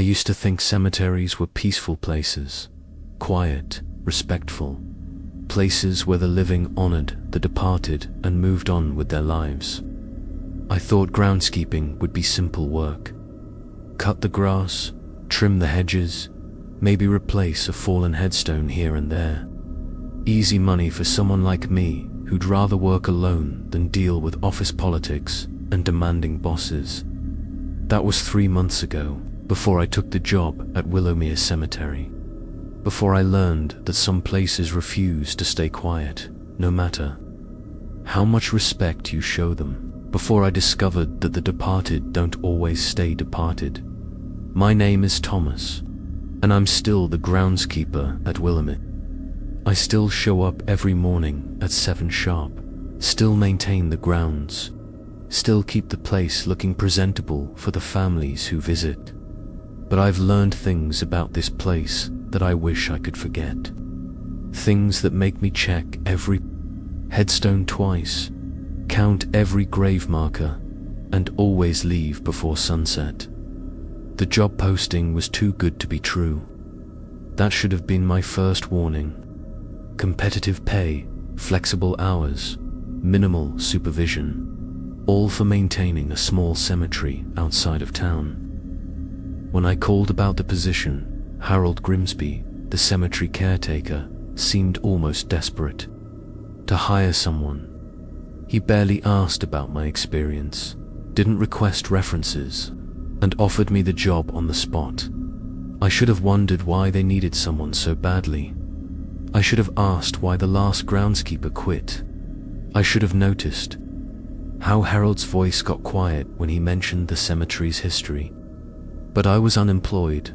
used to think cemeteries were peaceful places, quiet, respectful, places where the living honored the departed and moved on with their lives. I thought groundskeeping would be simple work. Cut the grass, trim the hedges, maybe replace a fallen headstone here and there. Easy money for someone like me who'd rather work alone than deal with office politics and demanding bosses. That was 3 months ago, before I took the job at Willowmere Cemetery. Before I learned that some places refuse to stay quiet, no matter how much respect you show them. Before I discovered that the departed don't always stay departed. My name is Thomas, and I'm still the groundskeeper at Willowmere. I still show up every morning at 7 sharp, still maintain the grounds, still keep the place looking presentable for the families who visit. But I've learned things about this place that I wish I could forget. Things that make me check every headstone twice, count every grave marker, and always leave before sunset. The job posting was too good to be true. That should have been my first warning. Competitive pay, flexible hours, minimal supervision, all for maintaining a small cemetery outside of town. When I called about the position, Harold Grimsby, the cemetery caretaker, seemed almost desperate to hire someone. He barely asked about my experience, didn't request references, and offered me the job on the spot. I should have wondered why they needed someone so badly. I should have asked why the last groundskeeper quit. I should have noticed how Harold's voice got quiet when he mentioned the cemetery's history. But I was unemployed,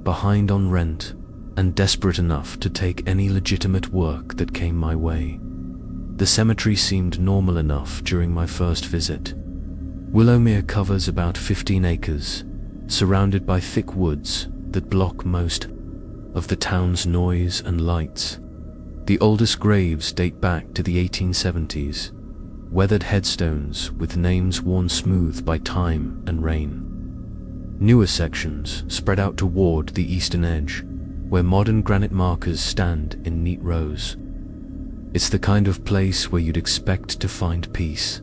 behind on rent, and desperate enough to take any legitimate work that came my way. The cemetery seemed normal enough during my first visit. Willowmere covers about 15 acres, surrounded by thick woods that block most of the town's noise and lights. The oldest graves date back to the 1870s, weathered headstones with names worn smooth by time and rain. Newer sections spread out toward the eastern edge, where modern granite markers stand in neat rows. It's the kind of place where you'd expect to find peace,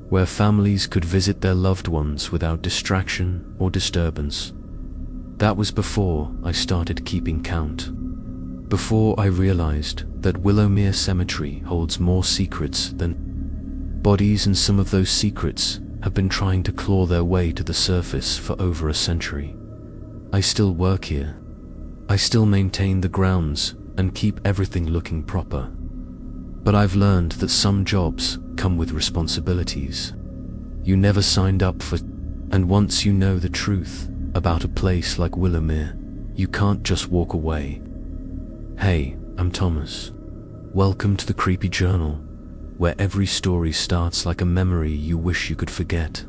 where families could visit their loved ones without distraction or disturbance. That was before I started keeping count. Before I realized that Willowmere Cemetery holds more secrets than bodies, and some of those secrets have been trying to claw their way to the surface for over a century. I still work here. I still maintain the grounds and keep everything looking proper. But I've learned that some jobs come with responsibilities you never signed up for, and once you know the truth about a place like Willowmere, you can't just walk away. Hey, I'm Thomas. Welcome to the Creepy Journal, where every story starts like a memory you wish you could forget.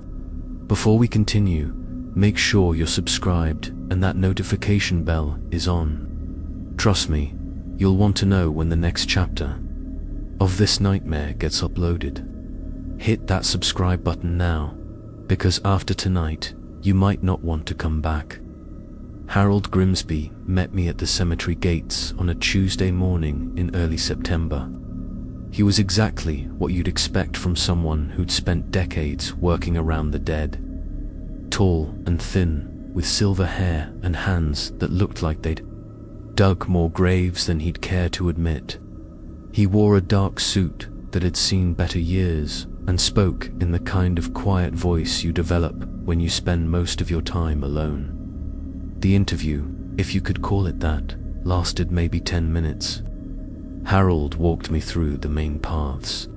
Before we continue, make sure you're subscribed and that notification bell is on. Trust me, you'll want to know when the next chapter of this nightmare gets uploaded. Hit that subscribe button now, because after tonight, you might not want to come back. Harold Grimsby met me at the cemetery gates on a Tuesday morning in early September. He was exactly what you'd expect from someone who'd spent decades working around the dead. Tall and thin, with silver hair and hands that looked like they'd dug more graves than he'd care to admit. He wore a dark suit that had seen better years and spoke in the kind of quiet voice you develop when you spend most of your time alone. The interview, if you could call it that, lasted maybe 10 minutes. Harold walked me through the main paths,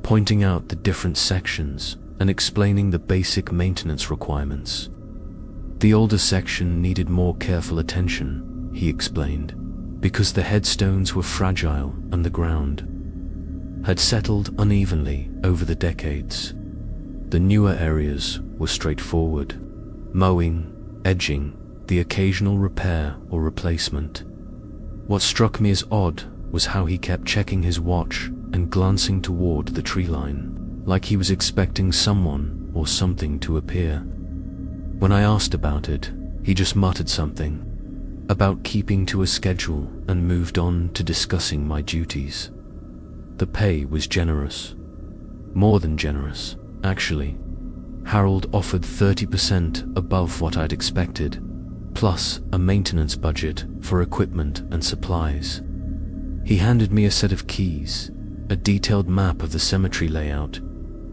pointing out the different sections and explaining the basic maintenance requirements. The older section needed more careful attention, he explained, because the headstones were fragile and the ground had settled unevenly over the decades. The newer areas were straightforward: mowing, edging, the occasional repair or replacement. What struck me as odd was how he kept checking his watch and glancing toward the tree line, like he was expecting someone or something to appear. When I asked about it, He just muttered something about keeping to a schedule and moved on to discussing my duties. The pay was generous. More than generous, actually. Harold offered 30% above what I'd expected, plus a maintenance budget for equipment and supplies. He handed me a set of keys, a detailed map of the cemetery layout,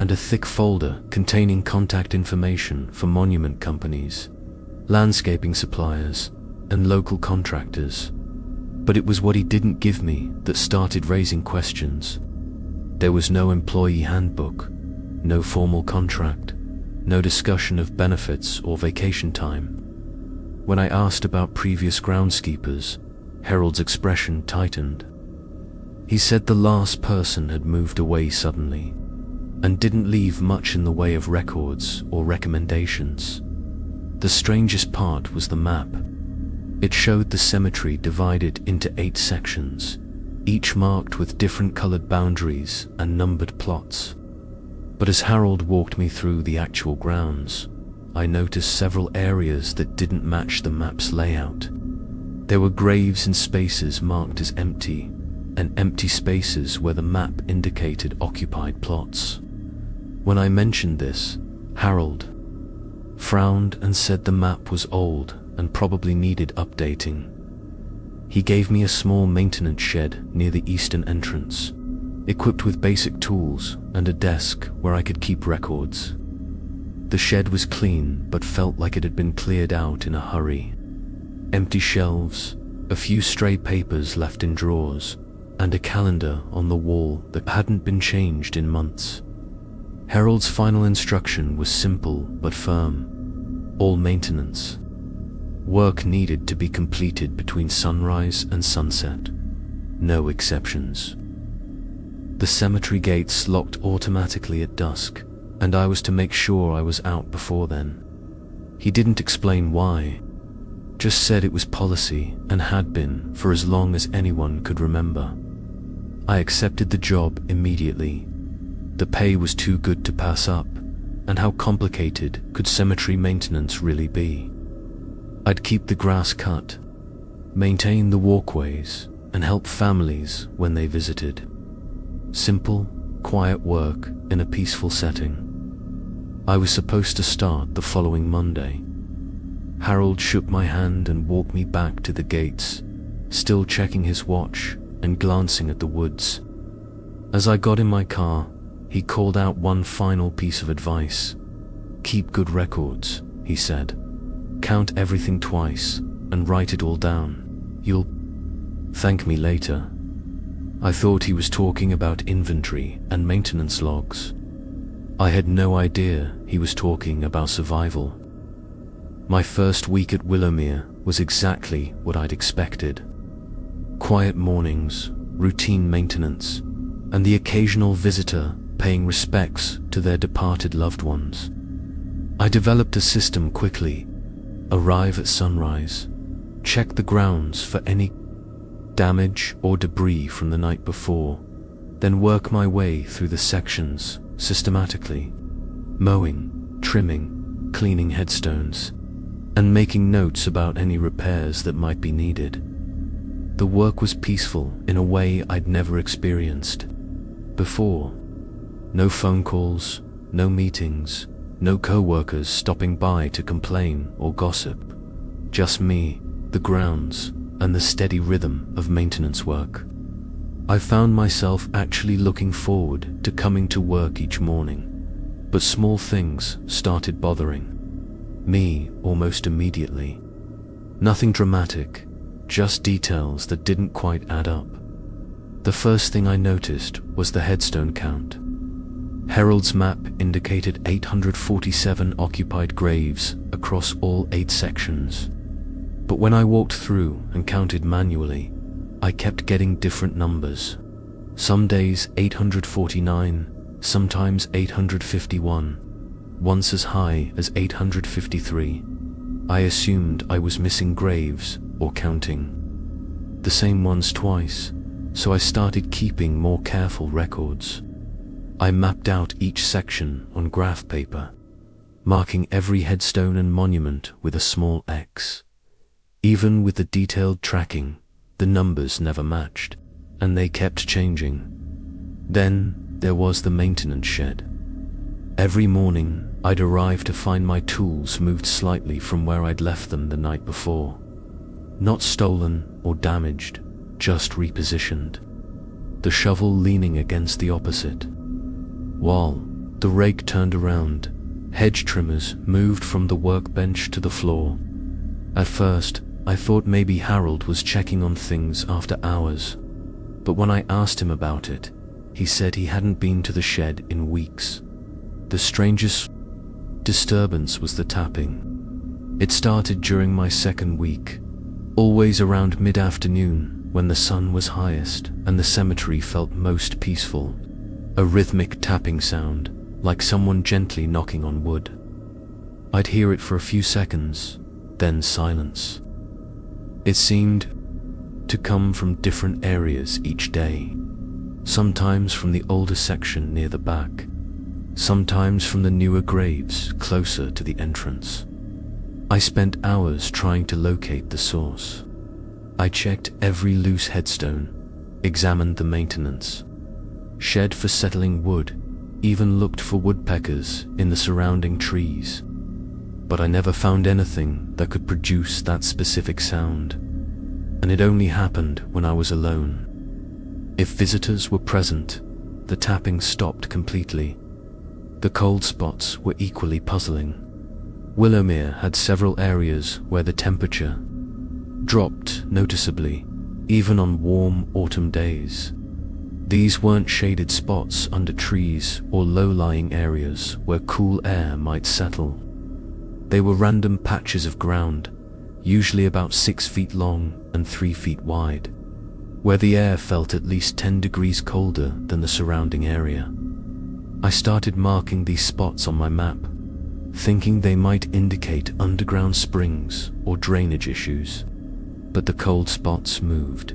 and a thick folder containing contact information for monument companies, landscaping suppliers, and local contractors. But it was what he didn't give me that started raising questions. There was no employee handbook, no formal contract, no discussion of benefits or vacation time. When I asked about previous groundskeepers, Harold's expression tightened. He said the last person had moved away suddenly, and didn't leave much in the way of records or recommendations. The strangest part was the map. It showed the cemetery divided into 8 sections, each marked with different colored boundaries and numbered plots. But as Harold walked me through the actual grounds, I noticed several areas that didn't match the map's layout. There were graves in spaces marked as empty, and empty spaces where the map indicated occupied plots. When I mentioned this, Harold frowned and said the map was old and probably needed updating. He gave me a small maintenance shed near the eastern entrance, equipped with basic tools and a desk where I could keep records. The shed was clean but felt like it had been cleared out in a hurry. Empty shelves, a few stray papers left in drawers, and a calendar on the wall that hadn't been changed in months. Harold's final instruction was simple but firm. All maintenance work needed to be completed between sunrise and sunset. No exceptions. The cemetery gates locked automatically at dusk, and I was to make sure I was out before then. He didn't explain why, just said it was policy and had been for as long as anyone could remember. I accepted the job immediately. The pay was too good to pass up, and how complicated could cemetery maintenance really be? I'd keep the grass cut, maintain the walkways, and help families when they visited. Simple, quiet work in a peaceful setting. I was supposed to start the following Monday. Harold shook my hand and walked me back to the gates, still checking his watch and glancing at the woods. As I got in my car, he called out one final piece of advice. "Keep good records," he said. "Count everything twice and write it all down. You'll thank me later." I thought he was talking about inventory and maintenance logs. I had no idea he was talking about survival. My first week at Willowmere was exactly what I'd expected. Quiet mornings, routine maintenance, and the occasional visitor paying respects to their departed loved ones. I developed a system quickly. Arrive at sunrise, check the grounds for any damage or debris from the night before, then work my way through the sections systematically, mowing, trimming, cleaning headstones, and making notes about any repairs that might be needed. The work was peaceful in a way I'd never experienced before. No phone calls, no meetings, no co-workers stopping by to complain or gossip. Just me, the grounds, and the steady rhythm of maintenance work. I found myself actually looking forward to coming to work each morning, but small things started bothering me almost immediately. Nothing dramatic, just details that didn't quite add up. The first thing I noticed was the headstone count. Harold's map indicated 847 occupied graves across all 8 sections. But when I walked through and counted manually, I kept getting different numbers. Some days 849, sometimes 851, once as high as 853. I assumed I was missing graves or counting the same ones twice, so I started keeping more careful records. I mapped out each section on graph paper, marking every headstone and monument with a small X. Even with the detailed tracking, the numbers never matched, and they kept changing. Then there was the maintenance shed. Every morning, I'd arrive to find my tools moved slightly from where I'd left them the night before. Not stolen or damaged, just repositioned. The shovel leaning against the opposite. While the rake turned around, hedge trimmers moved from the workbench to the floor. At first, I thought maybe Harold was checking on things after hours, but when I asked him about it, he said he hadn't been to the shed in weeks. The strangest disturbance was the tapping. It started during my second week, always around mid-afternoon when the sun was highest and the cemetery felt most peaceful. A rhythmic tapping sound, like someone gently knocking on wood. I'd hear it for a few seconds, then silence. It seemed to come from different areas each day, sometimes from the older section near the back, sometimes from the newer graves closer to the entrance. I spent hours trying to locate the source. I checked every loose headstone, examined the maintenance shed for settling wood, even looked for woodpeckers in the surrounding trees. But I never found anything that could produce that specific sound, and it only happened when I was alone. If visitors were present, the tapping stopped completely. The cold spots were equally puzzling. Willowmere had several areas where the temperature dropped noticeably, even on warm autumn days. These weren't shaded spots under trees or low-lying areas where cool air might settle. They were random patches of ground, usually about 6 feet long and 3 feet wide, where the air felt at least 10 degrees colder than the surrounding area. I started marking these spots on my map, thinking they might indicate underground springs or drainage issues. But the cold spots moved.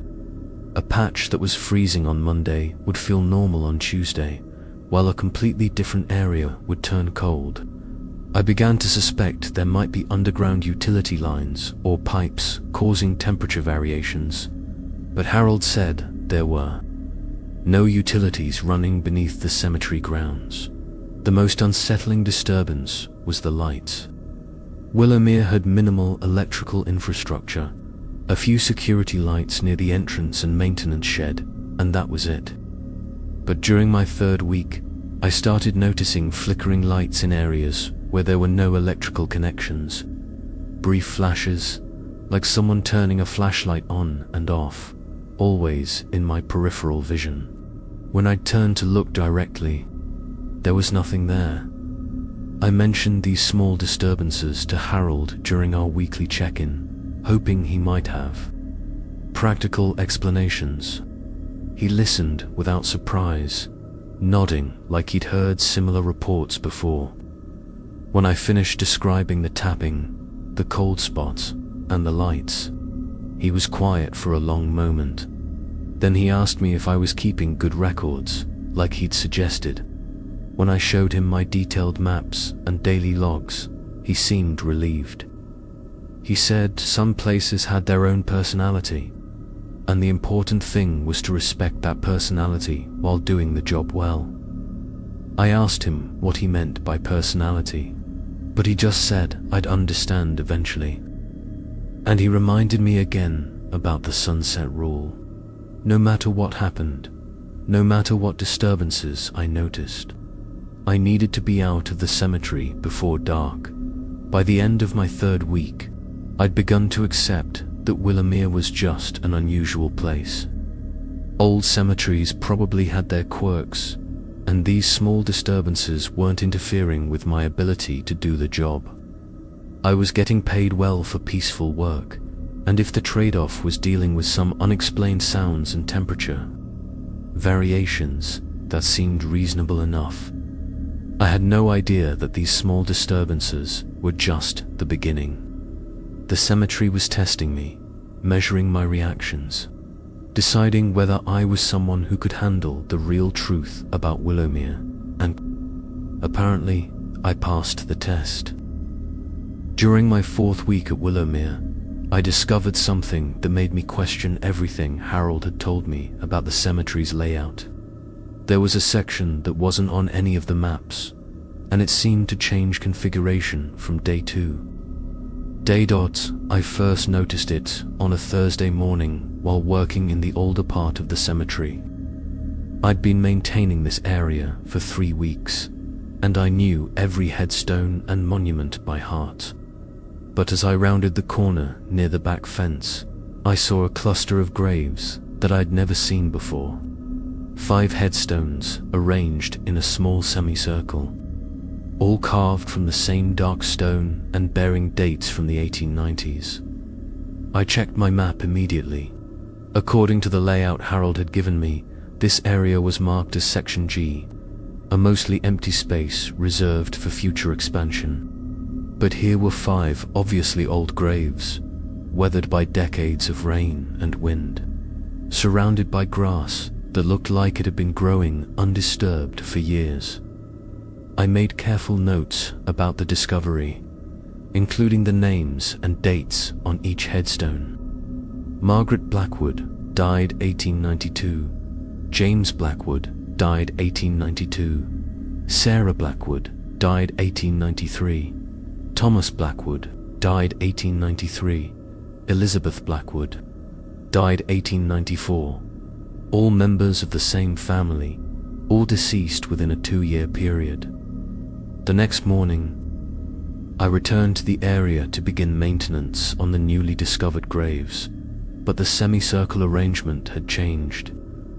A patch that was freezing on Monday would feel normal on Tuesday, while a completely different area would turn cold. I began to suspect there might be underground utility lines or pipes causing temperature variations, but Harold said there were no utilities running beneath the cemetery grounds. The most unsettling disturbance was the lights. Willowmere had minimal electrical infrastructure, a few security lights near the entrance and maintenance shed, and that was it. But during my third week, I started noticing flickering lights in areas where there were no electrical connections. Brief flashes, like someone turning a flashlight on and off, always in my peripheral vision. When I turned to look directly, there was nothing there. I mentioned these small disturbances to Harold during our weekly check-in, hoping he might have practical explanations. He listened without surprise, nodding like he'd heard similar reports before. When I finished describing the tapping, the cold spots, and the lights, he was quiet for a long moment. Then he asked me if I was keeping good records, like he'd suggested. When I showed him my detailed maps and daily logs, he seemed relieved. He said some places had their own personality, and the important thing was to respect that personality while doing the job well. I asked him what he meant by personality, but he just said I'd understand eventually. And he reminded me again about the sunset rule. No matter what happened, no matter what disturbances I noticed, I needed to be out of the cemetery before dark. By the end of my third week, I'd begun to accept that Willowmere was just an unusual place. Old cemeteries probably had their quirks, and these small disturbances weren't interfering with my ability to do the job. I was getting paid well for peaceful work, and if the trade-off was dealing with some unexplained sounds and temperature variations, that seemed reasonable enough. I had no idea that these small disturbances were just the beginning. The cemetery was testing me, measuring my reactions, deciding whether I was someone who could handle the real truth about Willowmere, and apparently I passed the test. During my 4th week at Willowmere, I discovered something that made me question everything Harold had told me about the cemetery's layout. There was a section that wasn't on any of the maps, and it seemed to change configuration from day 2. Day dot, I first noticed it on a Thursday morning while working in the older part of the cemetery. I'd been maintaining this area for 3 weeks, and I knew every headstone and monument by heart. But as I rounded the corner near the back fence, I saw a cluster of graves that I'd never seen before. 5 headstones arranged in a small semicircle, all carved from the same dark stone and bearing dates from the 1890s. I checked my map immediately. According to the layout Harold had given me, this area was marked as Section G, a mostly empty space reserved for future expansion. But here were 5 obviously old graves, weathered by decades of rain and wind, surrounded by grass that looked like it had been growing undisturbed for years. I made careful notes about the discovery, including the names and dates on each headstone. Margaret Blackwood died 1892, James Blackwood died 1892, Sarah Blackwood died 1893, Thomas Blackwood died 1893, Elizabeth Blackwood died 1894, all members of the same family, all deceased within a 2-year period. The next morning, I returned to the area to begin maintenance on the newly discovered graves, but the semicircle arrangement had changed.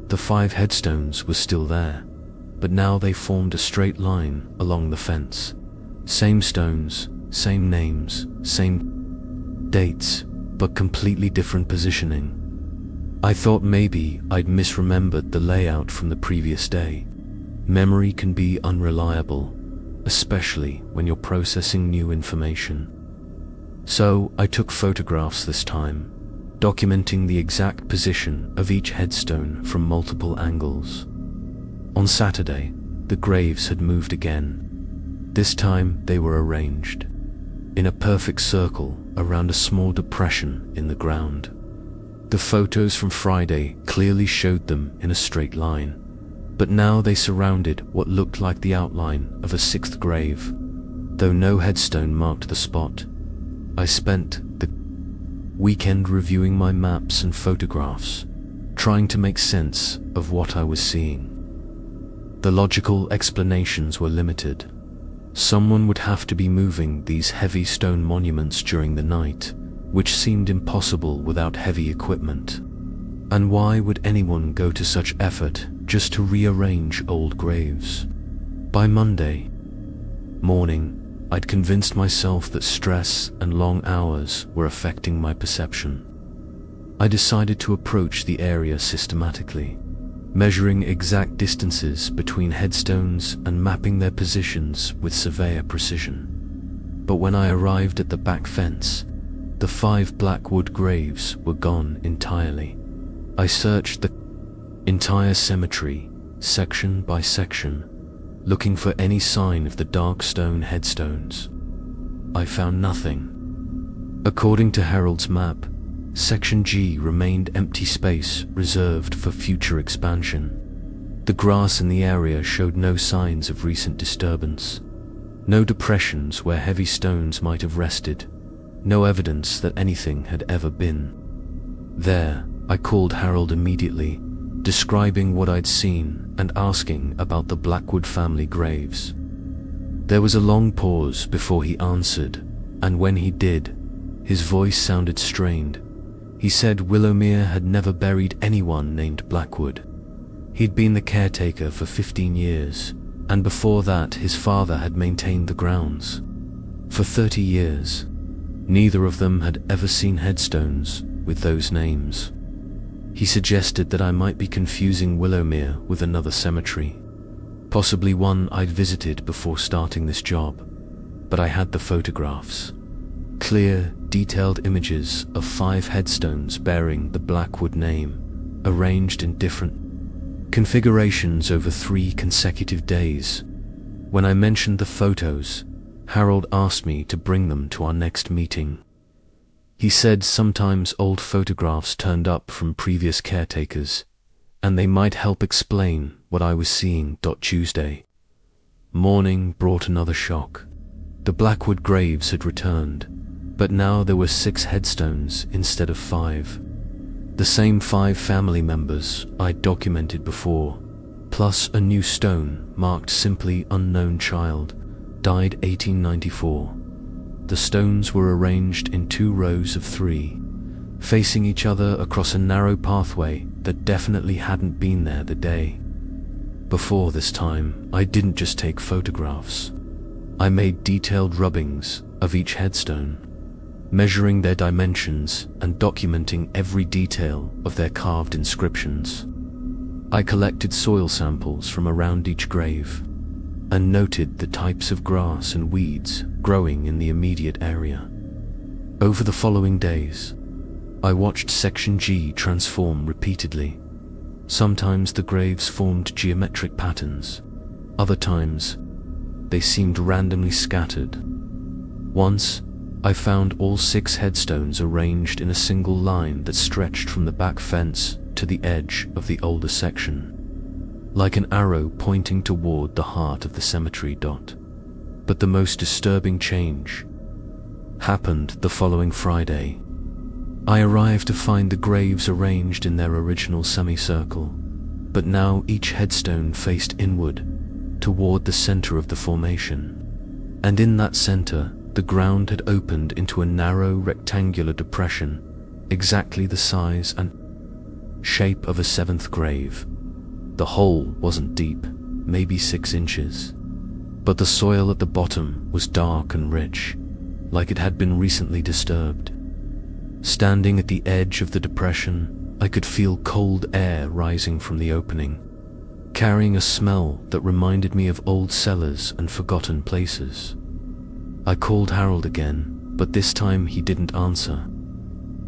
The 5 headstones were still there, but now they formed a straight line along the fence. Same stones, same names, same dates, but completely different positioning. I thought maybe I'd misremembered the layout from the previous day. Memory can be unreliable, especially when you're processing new information. So I took photographs this time, documenting the exact position of each headstone from multiple angles. On Saturday, the graves had moved again. This time they were arranged in a perfect circle around a small depression in the ground. The photos from Friday clearly showed them in a straight line, but now they surrounded what looked like the outline of a 6th grave, though no headstone marked the spot. I spent the weekend reviewing my maps and photographs, trying to make sense of what I was seeing. The logical explanations were limited. Someone would have to be moving these heavy stone monuments during the night, which seemed impossible without heavy equipment. And why would anyone go to such effort just to rearrange old graves? By Monday morning, I'd convinced myself that stress and long hours were affecting my perception. I decided to approach the area systematically, measuring exact distances between headstones and mapping their positions with severe precision. But when I arrived at the back fence, the 5 Blackwood graves were gone entirely. I searched the entire cemetery, section by section, looking for any sign of the dark stone headstones. I found nothing. According to Harold's map, Section G remained empty space reserved for future expansion. The grass in the area showed no signs of recent disturbance. No depressions where heavy stones might have rested. No evidence that anything had ever been there. I called Harold immediately, describing what I'd seen and asking about the Blackwood family graves. There was a long pause before he answered, and when he did, his voice sounded strained. He said Willowmere had never buried anyone named Blackwood. He'd been the caretaker for 15 years, and before that his father had maintained the grounds. For 30 years, neither of them had ever seen headstones with those names. He suggested that I might be confusing Willowmere with another cemetery, possibly one I'd visited before starting this job, but I had the photographs. Clear, detailed images of 5 headstones bearing the Blackwood name, arranged in different configurations over 3 consecutive days. When I mentioned the photos, Harold asked me to bring them to our next meeting. He said sometimes old photographs turned up from previous caretakers, and they might help explain what I was seeing. Tuesday morning brought another shock. The Blackwood graves had returned, but now there were 6 headstones instead of 5. The same 5 family members I'd documented before, plus a new stone marked simply unknown child, died 1894. The stones were arranged in 2 rows of 3, facing each other across a narrow pathway that definitely hadn't been there the day before. This time, I didn't just take photographs. I made detailed rubbings of each headstone, measuring their dimensions and documenting every detail of their carved inscriptions. I collected soil samples from around each grave and noted the types of grass and weeds growing in the immediate area. Over the following days, I watched Section G transform repeatedly. Sometimes the graves formed geometric patterns. Other times, they seemed randomly scattered. Once, I found all 6 headstones arranged in a single line that stretched from the back fence to the edge of the older section, like an arrow pointing toward the heart of the cemetery. But the most disturbing change happened the following Friday. I arrived to find the graves arranged in their original semicircle, but now each headstone faced inward toward the center of the formation. And in that center, the ground had opened into a narrow rectangular depression, exactly the size and shape of a 7th grave. The hole wasn't deep, maybe 6 inches, but the soil at the bottom was dark and rich, like it had been recently disturbed. Standing at the edge of the depression, I could feel cold air rising from the opening, carrying a smell that reminded me of old cellars and forgotten places. I called Harold again, but this time he didn't answer.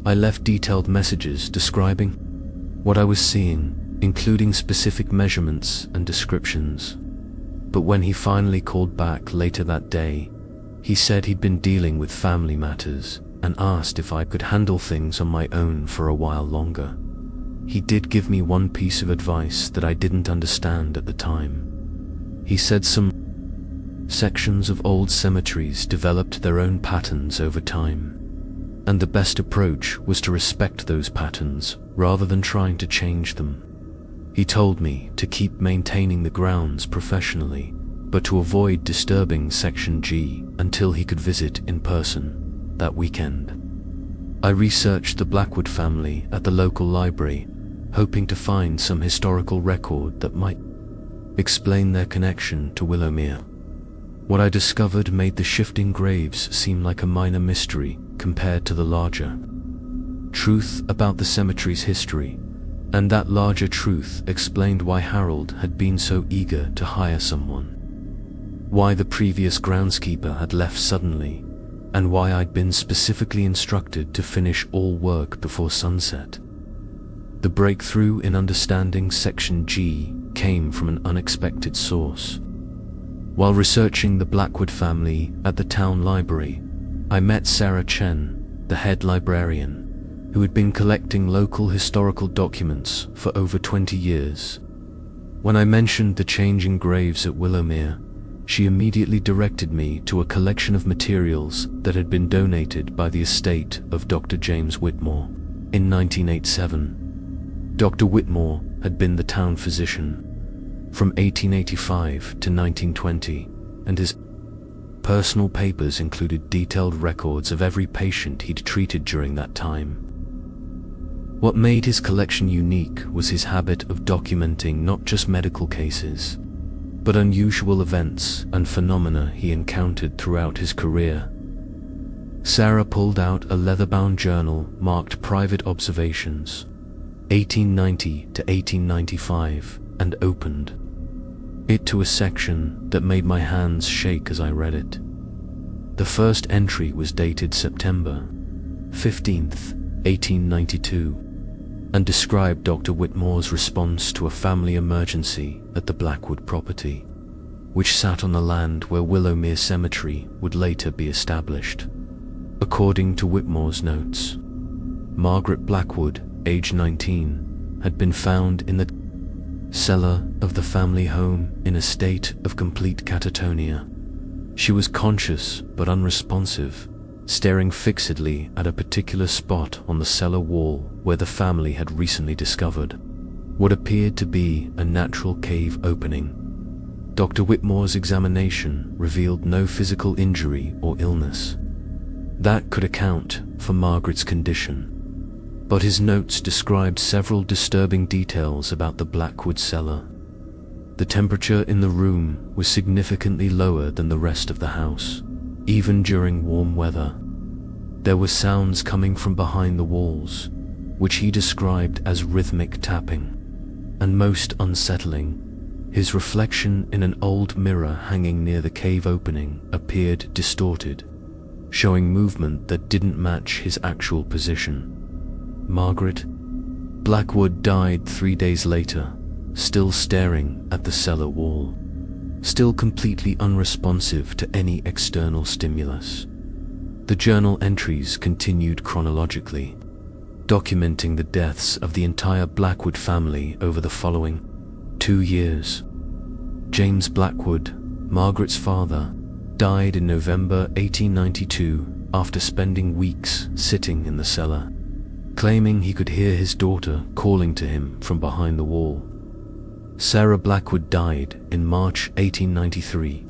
I left detailed messages describing what I was seeing, including specific measurements and descriptions. But when he finally called back later that day, he said he'd been dealing with family matters and asked if I could handle things on my own for a while longer. He did give me one piece of advice that I didn't understand at the time. He said some sections of old cemeteries developed their own patterns over time, and the best approach was to respect those patterns rather than trying to change them. He told me to keep maintaining the grounds professionally, but to avoid disturbing Section G until he could visit in person that weekend. I researched the Blackwood family at the local library, hoping to find some historical record that might explain their connection to Willowmere. What I discovered made the shifting graves seem like a minor mystery compared to the larger truth about the cemetery's history, and that larger truth explained why Harold had been so eager to hire someone, why the previous groundskeeper had left suddenly, and why I'd been specifically instructed to finish all work before sunset. The breakthrough in understanding Section G came from an unexpected source. While researching the Blackwood family at the town library, I met Sarah Chen, the head librarian, who had been collecting local historical documents for over 20 years. When I mentioned the changing graves at Willowmere, she immediately directed me to a collection of materials that had been donated by the estate of Dr. James Whitmore in 1987. Dr. Whitmore had been the town physician from 1885 to 1920, and his personal papers included detailed records of every patient he'd treated during that time. What made his collection unique was his habit of documenting not just medical cases, but unusual events and phenomena he encountered throughout his career. Sarah pulled out a leather-bound journal marked Private Observations, 1890 to 1895, and opened it to a section that made my hands shake as I read it. The first entry was dated September 15th, 1892, and described Dr. Whitmore's response to a family emergency at the Blackwood property. which sat on the land where Willowmere Cemetery would later be established. According to Whitmore's notes, Margaret Blackwood, age 19, had been found in the cellar of the family home in a state of complete catatonia. She was conscious but unresponsive, staring fixedly at a particular spot on the cellar wall where the family had recently discovered what appeared to be a natural cave opening. Dr. Whitmore's examination revealed no physical injury or illness that could account for Margaret's condition, but his notes described several disturbing details about the Blackwood cellar. The temperature in the room was significantly lower than the rest of the house, even during warm weather. There were sounds coming from behind the walls, which he described as rhythmic tapping, and most unsettling, his reflection in an old mirror hanging near the cave opening appeared distorted, showing movement that didn't match his actual position. Margaret Blackwood died 3 days later, still staring at the cellar wall, still completely unresponsive to any external stimulus. The journal entries continued chronologically, documenting the deaths of the entire Blackwood family over the following 2 years. James Blackwood, Margaret's father, died in November 1892 after spending weeks sitting in the cellar, claiming he could hear his daughter calling to him from behind the wall. Sarah Blackwood died in March 1893,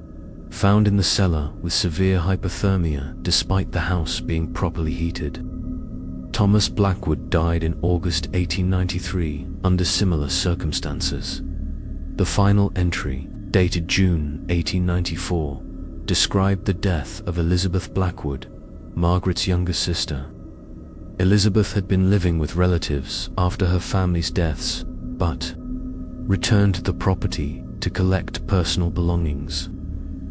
found in the cellar with severe hypothermia despite the house being properly heated. Thomas Blackwood died in August 1893 under similar circumstances. The final entry, dated June 1894, described the death of Elizabeth Blackwood, Margaret's younger sister. Elizabeth had been living with relatives after her family's deaths, but returned to the property to collect personal belongings.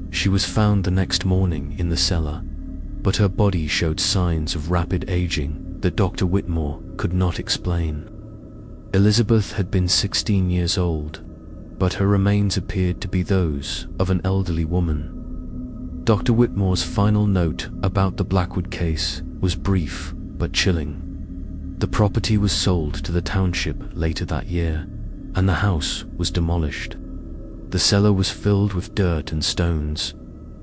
She was found the next morning in the cellar, but her body showed signs of rapid aging that Dr. Whitmore could not explain. Elizabeth had been 16 years old, but her remains appeared to be those of an elderly woman. Dr. Whitmore's final note about the Blackwood case was brief but chilling. The property was sold to the township later that year, and the house was demolished. The cellar was filled with dirt and stones,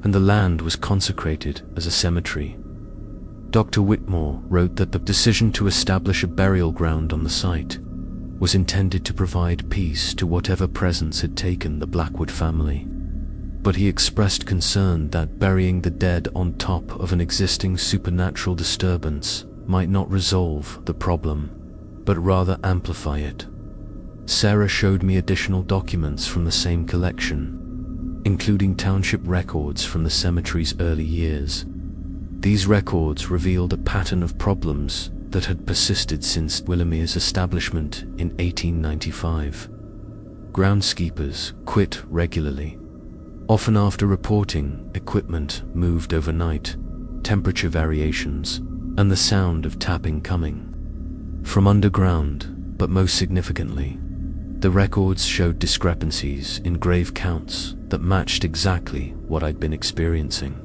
and the land was consecrated as a cemetery. Dr. Whitmore wrote that the decision to establish a burial ground on the site was intended to provide peace to whatever presence had taken the Blackwood family. But he expressed concern that burying the dead on top of an existing supernatural disturbance might not resolve the problem, but rather amplify it. Sarah showed me additional documents from the same collection, including township records from the cemetery's early years. These records revealed a pattern of problems that had persisted since Willowmere's establishment in 1895. Groundskeepers quit regularly, often after reporting equipment moved overnight, temperature variations, and the sound of tapping coming from underground. But most significantly, the records showed discrepancies in grave counts that matched exactly what I'd been experiencing.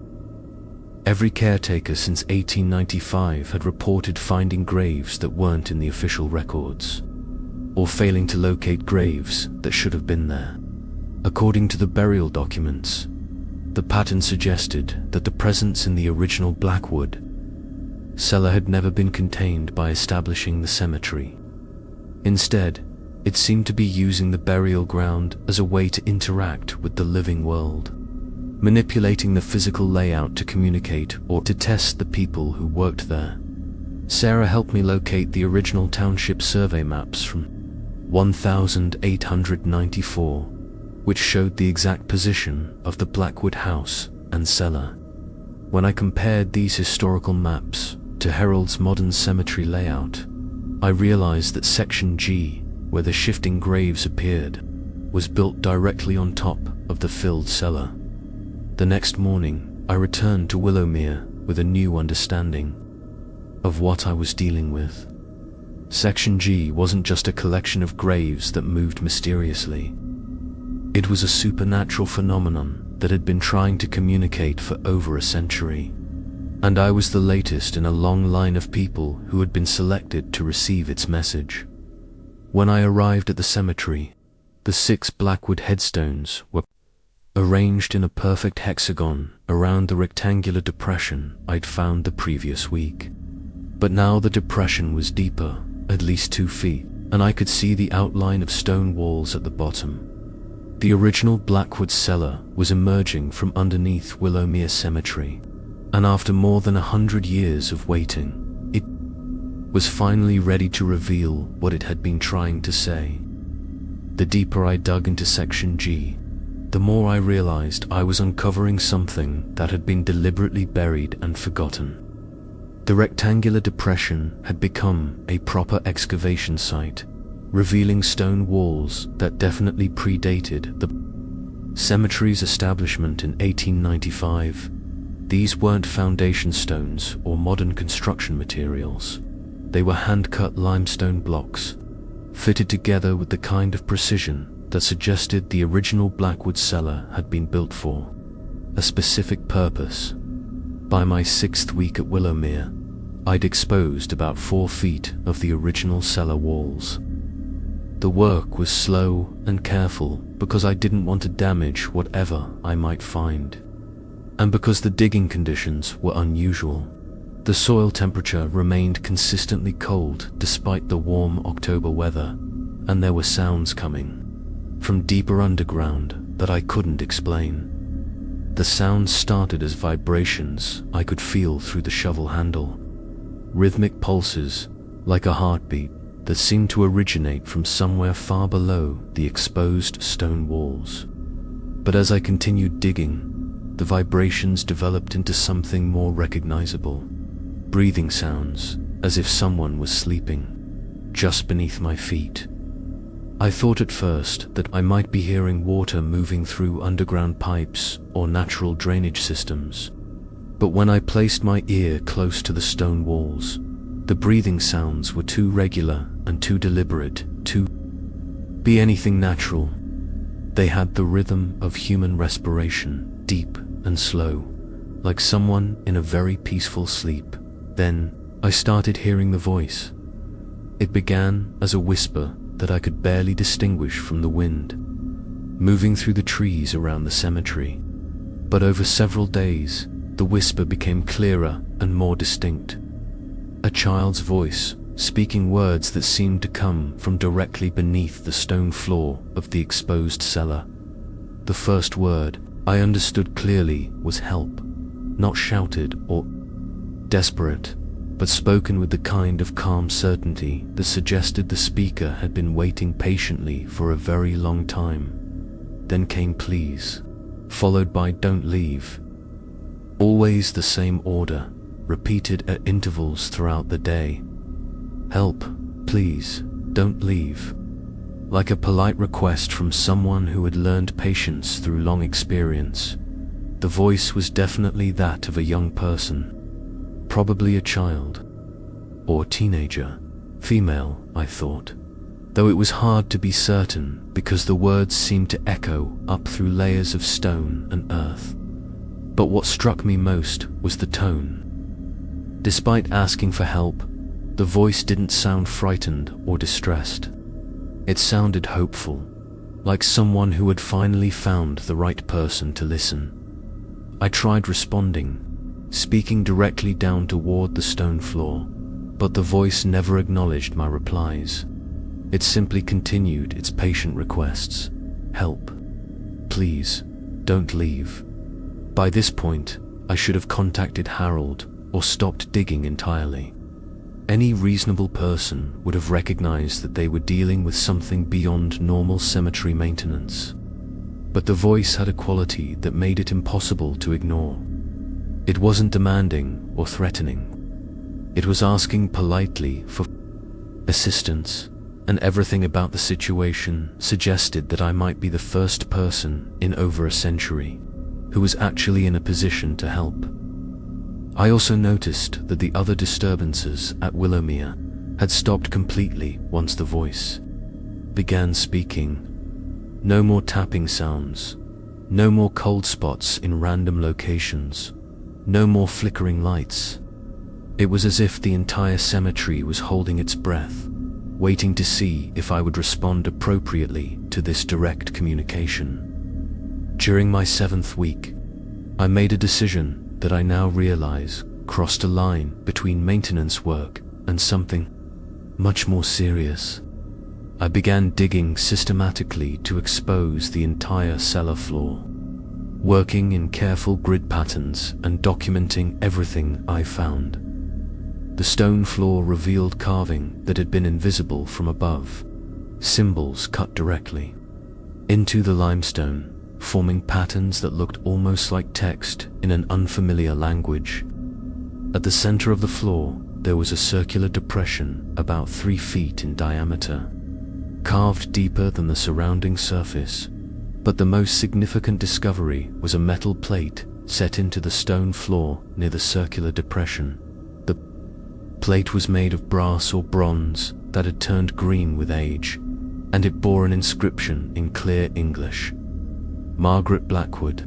Every caretaker since 1895 had reported finding graves that weren't in the official records, or failing to locate graves that should have been there. According to the burial documents, the pattern suggested that the presence in the original Blackwood cellar had never been contained by establishing the cemetery. Instead, it seemed to be using the burial ground as a way to interact with the living world, manipulating the physical layout to communicate or to test the people who worked there. Sarah helped me locate the original township survey maps from 1894, which showed the exact position of the Blackwood house and cellar. When I compared these historical maps to Herald's modern cemetery layout, I realized that Section G, where the shifting graves appeared, was built directly on top of the filled cellar. The next morning, I returned to Willowmere with a new understanding of what I was dealing with. Section G wasn't just a collection of graves that moved mysteriously. It was a supernatural phenomenon that had been trying to communicate for over a century, and I was the latest in a long line of people who had been selected to receive its message. When I arrived at the cemetery, the 6 Blackwood headstones were arranged in a perfect hexagon around the rectangular depression I'd found the previous week. But now the depression was deeper, at least 2 feet, and I could see the outline of stone walls at the bottom. The original Blackwood cellar was emerging from underneath Willowmere Cemetery, and after more than 100 years of waiting, it was finally ready to reveal what it had been trying to say. The deeper I dug into Section G, the more I realized I was uncovering something that had been deliberately buried and forgotten. The rectangular depression had become a proper excavation site, revealing stone walls that definitely predated the cemetery's establishment in 1895. These weren't foundation stones or modern construction materials. They were hand-cut limestone blocks, fitted together with the kind of precision that suggested the original Blackwood cellar had been built for a specific purpose. By my 6th week at Willowmere, I'd exposed about 4 feet of the original cellar walls. The work was slow and careful because I didn't want to damage whatever I might find, and because the digging conditions were unusual. The soil temperature remained consistently cold despite the warm October weather, and there were sounds coming from deeper underground that I couldn't explain. The sounds started as vibrations I could feel through the shovel handle, rhythmic pulses like a heartbeat that seemed to originate from somewhere far below the exposed stone walls. But as I continued digging, the vibrations developed into something more recognizable. Breathing sounds, as if someone was sleeping just beneath my feet. I thought at first that I might be hearing water moving through underground pipes or natural drainage systems. But when I placed my ear close to the stone walls, the breathing sounds were too regular and too deliberate to be anything natural. They had the rhythm of human respiration, deep and slow, like someone in a very peaceful sleep. Then I started hearing the voice. It began as a whisper that I could barely distinguish from the wind, moving through the trees around the cemetery. But over several days, the whisper became clearer and more distinct. A child's voice, speaking words that seemed to come from directly beneath the stone floor of the exposed cellar. The first word I understood clearly was help, not shouted or desperate, but spoken with the kind of calm certainty that suggested the speaker had been waiting patiently for a very long time. Then came please, followed by don't leave. Always the same order, repeated at intervals throughout the day. Help, please, don't leave. Like a polite request from someone who had learned patience through long experience. The voice was definitely that of a young person. Probably a child, or teenager, female, I thought, though it was hard to be certain because the words seemed to echo up through layers of stone and earth. But what struck me most was the tone. Despite asking for help, the voice didn't sound frightened or distressed. It sounded hopeful, like someone who had finally found the right person to listen. I tried responding, speaking directly down toward the stone floor, but the voice never acknowledged my replies. It simply continued its patient requests. Help. Please, don't leave. By this point, I should have contacted Harold or stopped digging entirely. Any reasonable person would have recognized that they were dealing with something beyond normal cemetery maintenance. But the voice had a quality that made it impossible to ignore. It wasn't demanding or threatening. It was asking politely for assistance, and everything about the situation suggested that I might be the first person in over a century who was actually in a position to help. I also noticed that the other disturbances at Willowmere had stopped completely once the voice began speaking. No more tapping sounds. No more cold spots in random locations. No more flickering lights. It was as if the entire cemetery was holding its breath, waiting to see if I would respond appropriately to this direct communication. During my 7th week, I made a decision that I now realize crossed a line between maintenance work and something much more serious. I began digging systematically to expose the entire cellar floor, working in careful grid patterns and documenting everything I found. The stone floor revealed carving that had been invisible from above, symbols cut directly into the limestone, forming patterns that looked almost like text in an unfamiliar language. At the center of the floor, there was a circular depression about 3 feet in diameter, carved deeper than the surrounding surface. But the most significant discovery was a metal plate set into the stone floor near the circular depression. The plate was made of brass or bronze that had turned green with age, and it bore an inscription in clear English: Margaret Blackwood,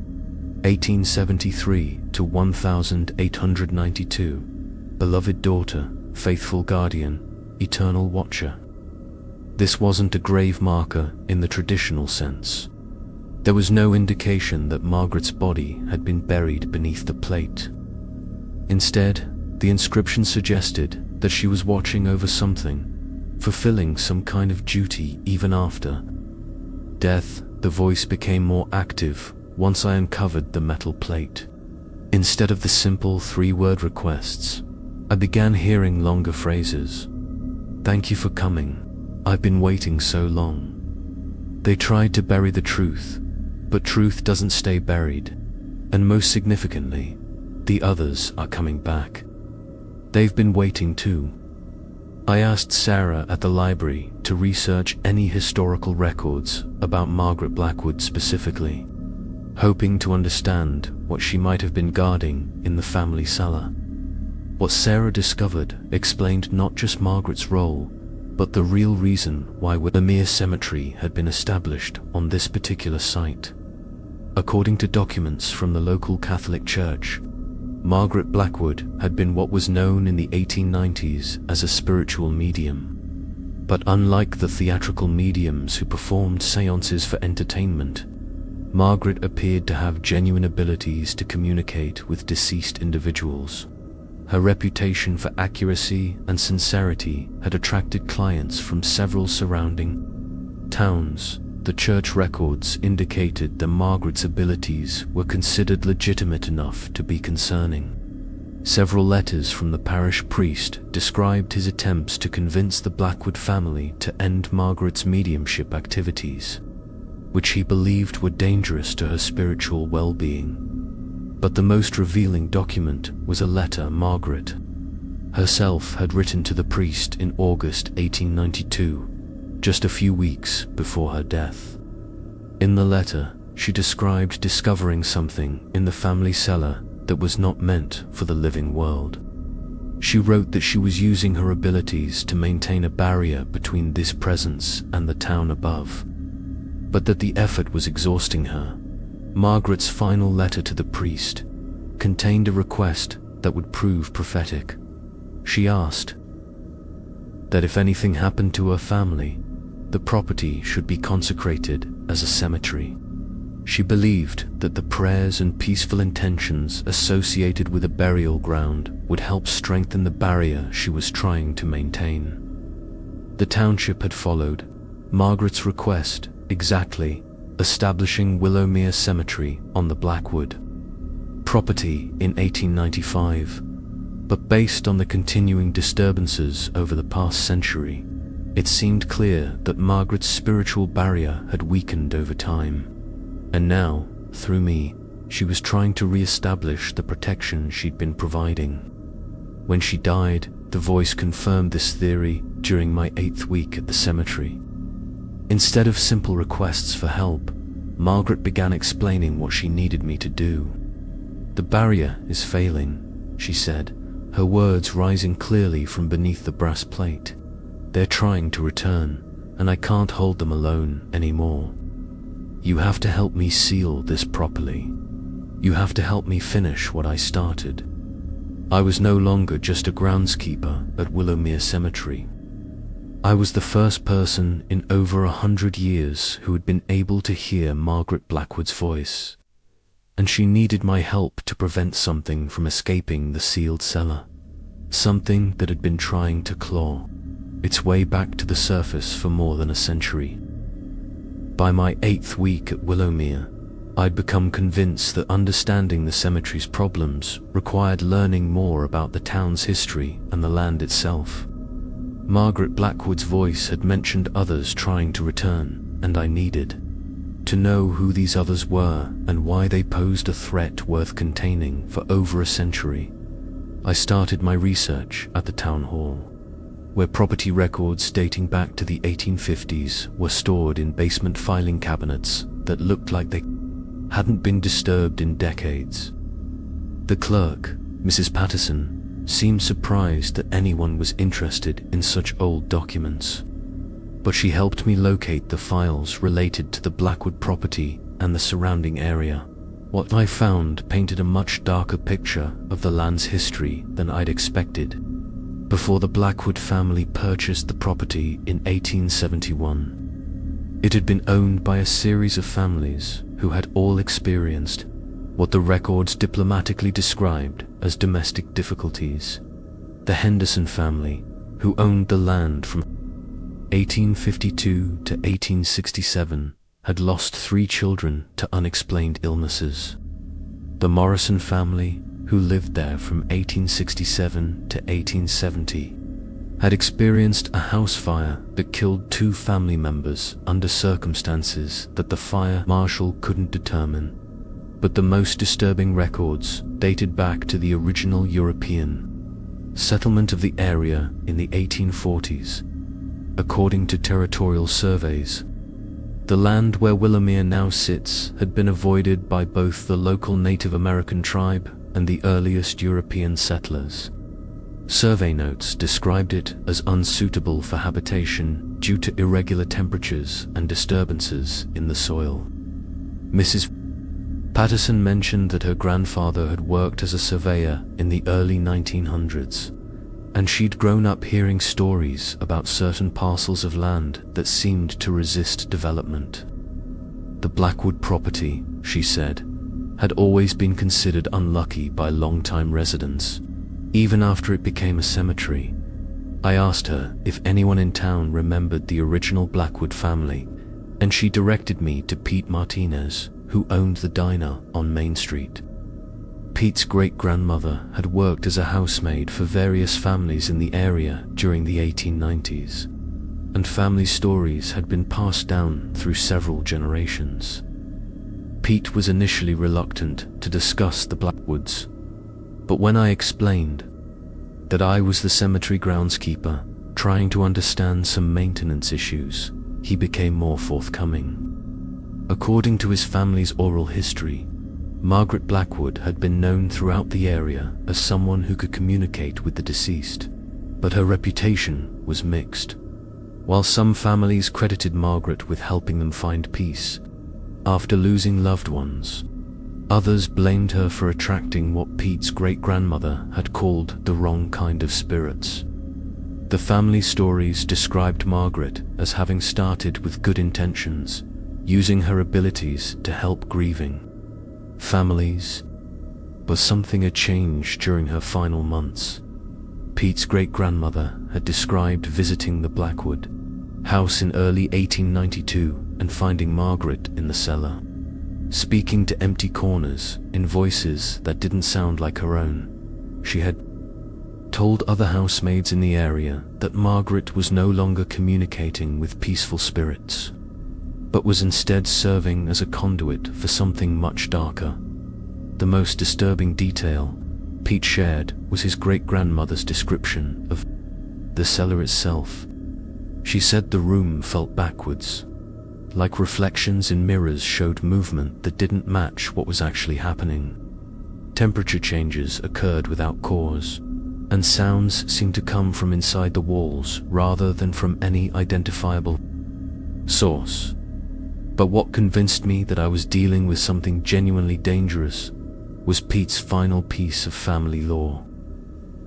1873 to 1892, beloved daughter, faithful guardian, eternal watcher. This wasn't a grave marker in the traditional sense. There was no indication that Margaret's body had been buried beneath the plate. Instead, the inscription suggested that she was watching over something, fulfilling some kind of duty even after death. The voice became more active once I uncovered the metal plate. Instead of the simple 3-word requests, I began hearing longer phrases. Thank you for coming. I've been waiting so long. They tried to bury the truth, but truth doesn't stay buried. And most significantly, the others are coming back. They've been waiting too. I asked Sarah at the library to research any historical records about Margaret Blackwood specifically, hoping to understand what she might have been guarding in the family cellar. What Sarah discovered explained not just Margaret's role, but the real reason why Willowmere Cemetery had been established on this particular site. According to documents from the local Catholic Church, Margaret Blackwood had been what was known in the 1890s as a spiritual medium. But unlike the theatrical mediums who performed seances for entertainment, Margaret appeared to have genuine abilities to communicate with deceased individuals. Her reputation for accuracy and sincerity had attracted clients from several surrounding towns. The church records indicated that Margaret's abilities were considered legitimate enough to be concerning. Several letters from the parish priest described his attempts to convince the Blackwood family to end Margaret's mediumship activities, which he believed were dangerous to her spiritual well-being. But the most revealing document was a letter Margaret herself had written to the priest in August 1892, just a few weeks before her death. In the letter, she described discovering something in the family cellar that was not meant for the living world. She wrote that she was using her abilities to maintain a barrier between this presence and the town above, but that the effort was exhausting her. Margaret's final letter to the priest contained a request that would prove prophetic. She asked that if anything happened to her family, the property should be consecrated as a cemetery. She believed that the prayers and peaceful intentions associated with a burial ground would help strengthen the barrier she was trying to maintain. The township had followed Margaret's request exactly, establishing Willowmere Cemetery on the Blackwood property in 1895. But based on the continuing disturbances over the past century, it seemed clear that Margaret's spiritual barrier had weakened over time. And now, through me, she was trying to re-establish the protection she'd been providing. When she died, the voice confirmed this theory during my 8th week at the cemetery. Instead of simple requests for help, Margaret began explaining what she needed me to do. "The barrier is failing," she said, her words rising clearly from beneath the brass plate. "They're trying to return, and I can't hold them alone anymore. "You have to help me seal this properly. You have to help me finish what I started." I was no longer just a groundskeeper at Willowmere Cemetery. I was the first person in over 100 years who had been able to hear Margaret Blackwood's voice, and she needed my help to prevent something from escaping the sealed cellar, something that had been trying to claw its way back to the surface for more than a century. By my 8th week at Willowmere, I'd become convinced that understanding the cemetery's problems required learning more about the town's history and the land itself. Margaret Blackwood's voice had mentioned others trying to return, and I needed to know who these others were and why they posed a threat worth containing for over a century. I started my research at the town hall, where property records dating back to the 1850s were stored in basement filing cabinets that looked like they hadn't been disturbed in decades. The clerk, Mrs. Patterson, seemed surprised that anyone was interested in such old documents, but she helped me locate the files related to the Blackwood property and the surrounding area. What I found painted a much darker picture of the land's history than I'd expected. Before the Blackwood family purchased the property in 1871, it had been owned by a series of families who had all experienced what the records diplomatically described as domestic difficulties. The Henderson family, who owned the land from 1852 to 1867, had lost 3 children to unexplained illnesses. The Morrison family, who lived there from 1867 to 1870, had experienced a house fire that killed 2 family members under circumstances that the fire marshal couldn't determine. But the most disturbing records dated back to the original European settlement of the area in the 1840s. According to territorial surveys, the land where Willowmere now sits had been avoided by both the local Native American tribe and the earliest European settlers. Survey notes described it as unsuitable for habitation due to irregular temperatures and disturbances in the soil. Mrs. Patterson mentioned that her grandfather had worked as a surveyor in the early 1900s, and she'd grown up hearing stories about certain parcels of land that seemed to resist development. The Blackwood property, she said, had always been considered unlucky by longtime residents, even after it became a cemetery. I asked her if anyone in town remembered the original Blackwood family, and she directed me to Pete Martinez, who owned the diner on Main Street. Pete's great-grandmother had worked as a housemaid for various families in the area during the 1890s, and family stories had been passed down through several generations. Pete was initially reluctant to discuss the Blackwoods, but when I explained that I was the cemetery groundskeeper trying to understand some maintenance issues, he became more forthcoming. According to his family's oral history, Margaret Blackwood had been known throughout the area as someone who could communicate with the deceased, but her reputation was mixed. While some families credited Margaret with helping them find peace after losing loved ones, others blamed her for attracting what Pete's great-grandmother had called the wrong kind of spirits. The family stories described Margaret as having started with good intentions, using her abilities to help grieving families, but something had changed during her final months. Pete's great-grandmother had described visiting the Blackwood house in early 1892 and finding Margaret in the cellar, speaking to empty corners in voices that didn't sound like her own. She had told other housemaids in the area that Margaret was no longer communicating with peaceful spirits, but was instead serving as a conduit for something much darker. The most disturbing detail Pete shared was his great-grandmother's description of the cellar itself. She said the room felt backwards, like reflections in mirrors showed movement that didn't match what was actually happening. Temperature changes occurred without cause, and sounds seemed to come from inside the walls rather than from any identifiable source. But what convinced me that I was dealing with something genuinely dangerous was Pete's final piece of family lore.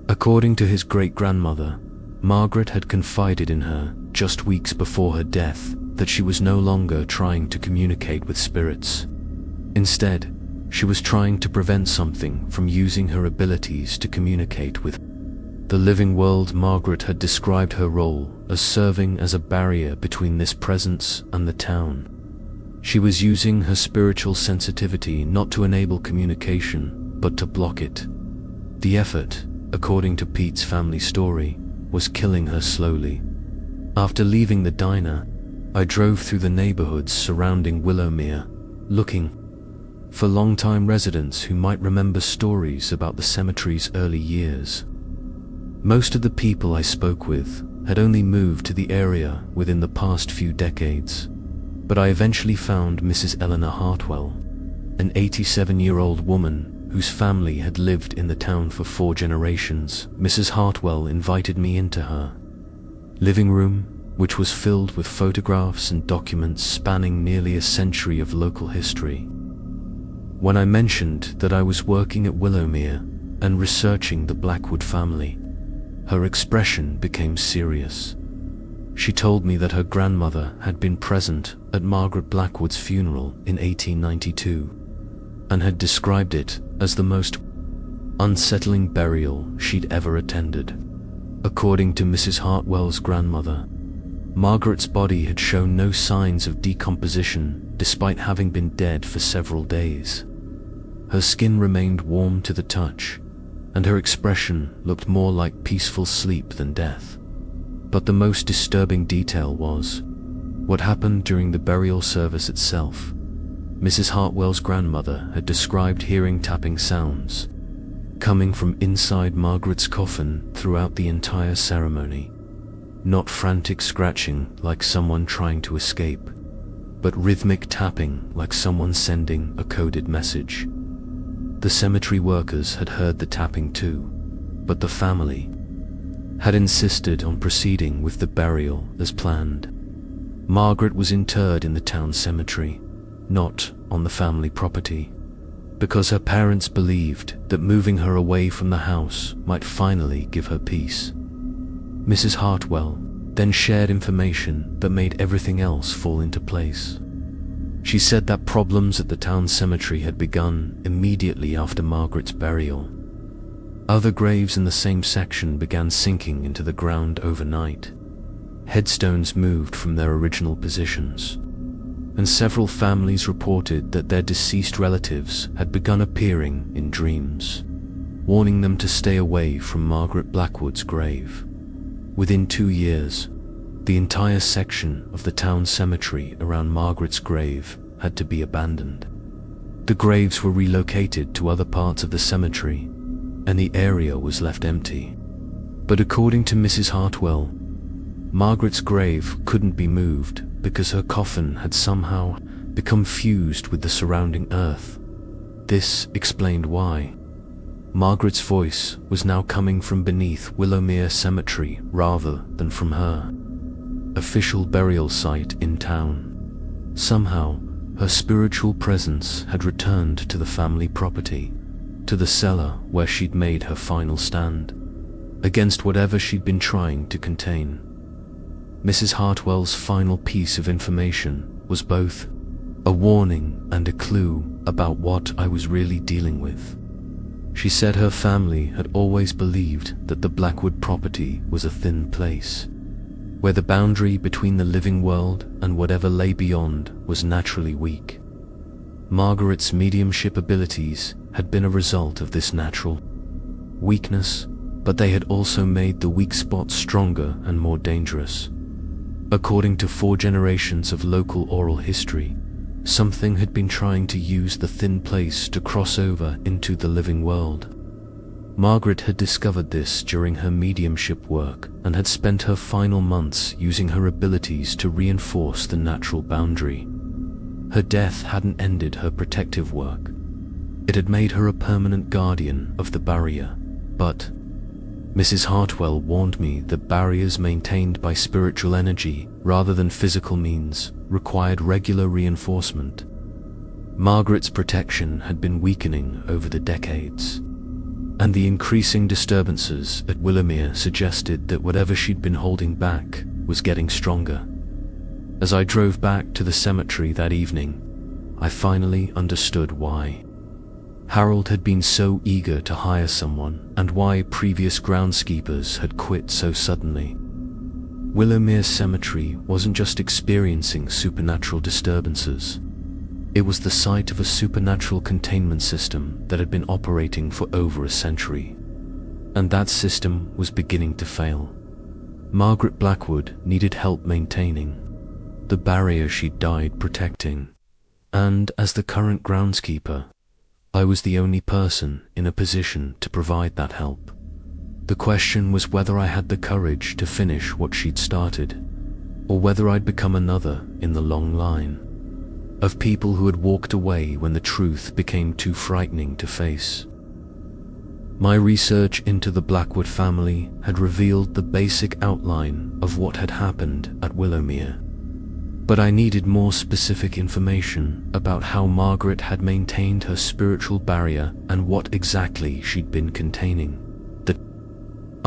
According to his great-grandmother, Margaret had confided in her just weeks before her death that she was no longer trying to communicate with spirits. Instead, she was trying to prevent something from using her abilities to communicate with the living world. Margaret had described her role as serving as a barrier between this presence and the town. She was using her spiritual sensitivity not to enable communication, but to block it. The effort, according to Pete's family story, was killing her slowly. After leaving the diner, I drove through the neighborhoods surrounding Willowmere, looking for long-time residents who might remember stories about the cemetery's early years. Most of the people I spoke with had only moved to the area within the past few decades, but I eventually found Mrs. Eleanor Hartwell, an 87-year-old woman whose family had lived in the town for 4 generations. Mrs. Hartwell invited me into her living room, which was filled with photographs and documents spanning nearly a century of local history. When I mentioned that I was working at Willowmere and researching the Blackwood family, her expression became serious. She told me that her grandmother had been present at Margaret Blackwood's funeral in 1892 and had described it as the most unsettling burial she'd ever attended. According to Mrs. Hartwell's grandmother, Margaret's body had shown no signs of decomposition despite having been dead for several days. Her skin remained warm to the touch, and her expression looked more like peaceful sleep than death. But the most disturbing detail was what happened during the burial service itself. Mrs. Hartwell's grandmother had described hearing tapping sounds coming from inside Margaret's coffin throughout the entire ceremony. Not frantic scratching like someone trying to escape, but rhythmic tapping like someone sending a coded message. The cemetery workers had heard the tapping too, but the family had insisted on proceeding with the burial as planned. Margaret was interred in the town cemetery, not on the family property, because her parents believed that moving her away from the house might finally give her peace. Mrs. Hartwell then shared information that made everything else fall into place. She said that problems at the town cemetery had begun immediately after Margaret's burial. Other graves in the same section began sinking into the ground overnight. Headstones moved from their original positions, and several families reported that their deceased relatives had begun appearing in dreams, warning them to stay away from Margaret Blackwood's grave. Within 2 years, the entire section of the town cemetery around Margaret's grave had to be abandoned. The graves were relocated to other parts of the cemetery, and the area was left empty. But according to Mrs. Hartwell, Margaret's grave couldn't be moved because her coffin had somehow become fused with the surrounding earth. This explained why Margaret's voice was now coming from beneath Willowmere Cemetery rather than from her official burial site in town. Somehow, her spiritual presence had returned to the family property, to the cellar where she'd made her final stand against whatever she'd been trying to contain. Mrs. Hartwell's final piece of information was both a warning and a clue about what I was really dealing with. She said her family had always believed that the Blackwood property was a thin place, where the boundary between the living world and whatever lay beyond was naturally weak. Margaret's mediumship abilities had been a result of this natural weakness, but they had also made the weak spot stronger and more dangerous. According to 4 generations of local oral history, something had been trying to use the thin place to cross over into the living world. Margaret had discovered this during her mediumship work and had spent her final months using her abilities to reinforce the natural boundary. Her death hadn't ended her protective work. It had made her a permanent guardian of the barrier, but Mrs. Hartwell warned me that barriers maintained by spiritual energy rather than physical means required regular reinforcement. Margaret's protection had been weakening over the decades, and the increasing disturbances at Willowmere suggested that whatever she'd been holding back was getting stronger. As I drove back to the cemetery that evening, I finally understood why Harold had been so eager to hire someone, and why previous groundskeepers had quit so suddenly. Willowmere Cemetery wasn't just experiencing supernatural disturbances. It was the site of a supernatural containment system that had been operating for over a century, and that system was beginning to fail. Margaret Blackwood needed help maintaining the barrier she died protecting, and as the current groundskeeper, I was the only person in a position to provide that help. The question was whether I had the courage to finish what she'd started, or whether I'd become another in the long line of people who had walked away when the truth became too frightening to face. My research into the Blackwood family had revealed the basic outline of what had happened at Willowmere, but I needed more specific information about how Margaret had maintained her spiritual barrier and what exactly she'd been containing. The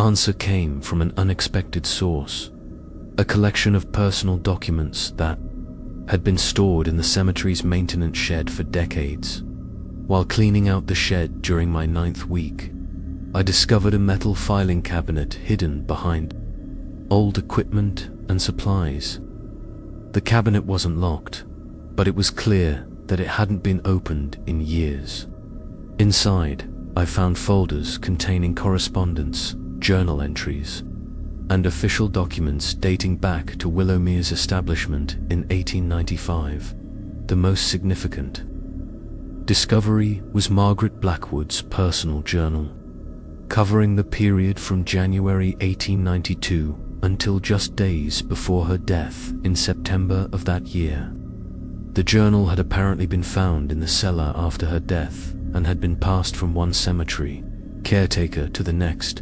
answer came from an unexpected source, a collection of personal documents that had been stored in the cemetery's maintenance shed for decades. While cleaning out the shed during my 9th week, I discovered a metal filing cabinet hidden behind old equipment and supplies. The cabinet wasn't locked, but it was clear that it hadn't been opened in years. Inside, I found folders containing correspondence, journal entries, and official documents dating back to Willowmere's establishment in 1895. The most significant discovery was Margaret Blackwood's personal journal, covering the period from January 1892 until just days before her death in September of that year. The journal had apparently been found in the cellar after her death and had been passed from one cemetery caretaker to the next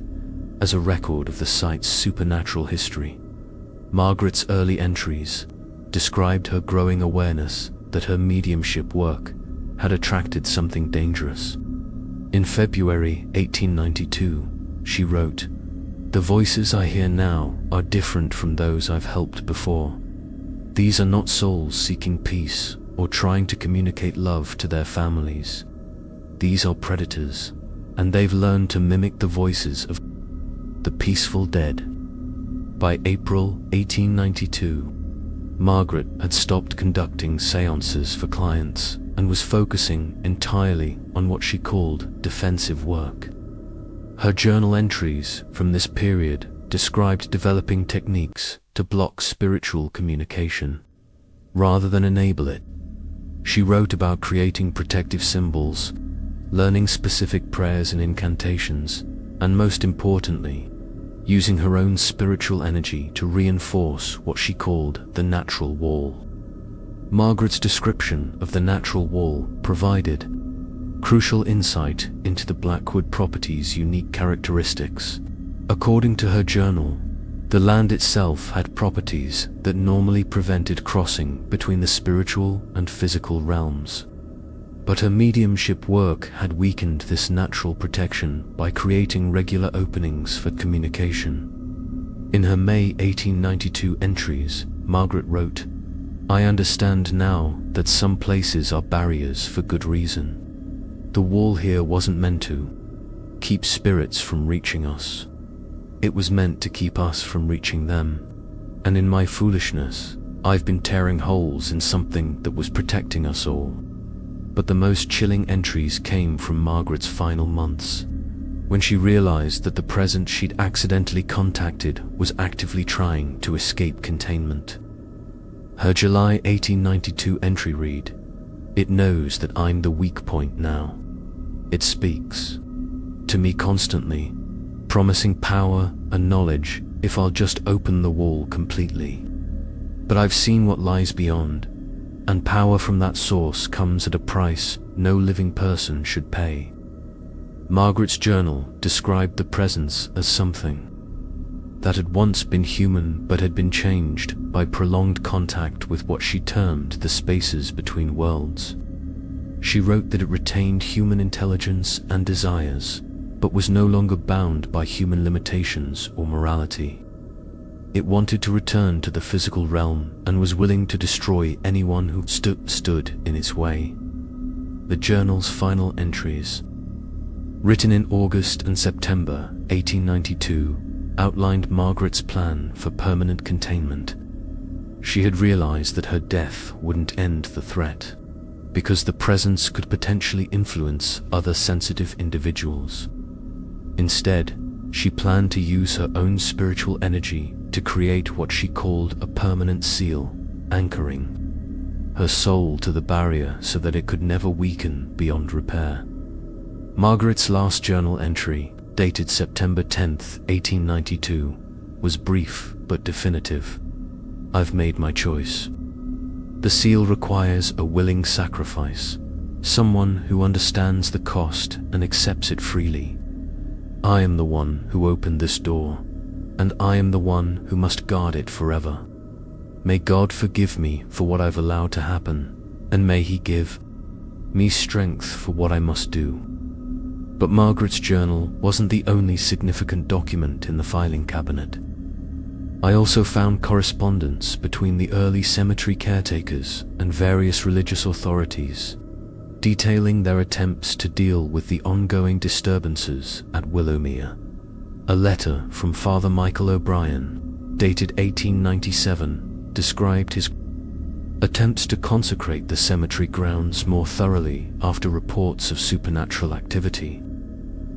as a record of the site's supernatural history. Margaret's early entries described her growing awareness that her mediumship work had attracted something dangerous. In February 1892, she wrote, "The voices I hear now are different from those I've helped before. These are not souls seeking peace or trying to communicate love to their families. These are predators, and they've learned to mimic the voices of the peaceful dead." By April 1892, Margaret had stopped conducting seances for clients and was focusing entirely on what she called defensive work. Her journal entries from this period described developing techniques to block spiritual communication rather than enable it. She wrote about creating protective symbols, learning specific prayers and incantations, and most importantly, using her own spiritual energy to reinforce what she called the natural wall. Margaret's description of the natural wall provided crucial insight into the Blackwood property's unique characteristics. According to her journal, the land itself had properties that normally prevented crossing between the spiritual and physical realms. But her mediumship work had weakened this natural protection by creating regular openings for communication. In her May 1892 entries, Margaret wrote, "I understand now that some places are barriers for good reason. The wall here wasn't meant to keep spirits from reaching us. It was meant to keep us from reaching them. And in my foolishness, I've been tearing holes in something that was protecting us all." But the most chilling entries came from Margaret's final months, when she realized that the presence she'd accidentally contacted was actively trying to escape containment. Her July 1892 entry read, "It knows that I'm the weak point now. It speaks to me constantly, promising power and knowledge if I'll just open the wall completely. But I've seen what lies beyond, and power from that source comes at a price no living person should pay." Margaret's journal described the presence as something that had once been human but had been changed by prolonged contact with what she termed the spaces between worlds. She wrote that it retained human intelligence and desires, but was no longer bound by human limitations or morality. It wanted to return to the physical realm and was willing to destroy anyone who stood in its way. The journal's final entries, written in August and September 1892, outlined Margaret's plan for permanent containment. She had realized that her death wouldn't end the threat, because the presence could potentially influence other sensitive individuals. Instead, she planned to use her own spiritual energy to create what she called a permanent seal, anchoring her soul to the barrier so that it could never weaken beyond repair. Margaret's last journal entry, dated September 10, 1892, was brief but definitive. "I've made my choice. The seal requires a willing sacrifice, someone who understands the cost and accepts it freely. I am the one who opened this door, and I am the one who must guard it forever. May God forgive me for what I've allowed to happen, and may He give me strength for what I must do." But Margaret's journal wasn't the only significant document in the filing cabinet. I also found correspondence between the early cemetery caretakers and various religious authorities, detailing their attempts to deal with the ongoing disturbances at Willowmere. A letter from Father Michael O'Brien, dated 1897, described his attempts to consecrate the cemetery grounds more thoroughly after reports of supernatural activity.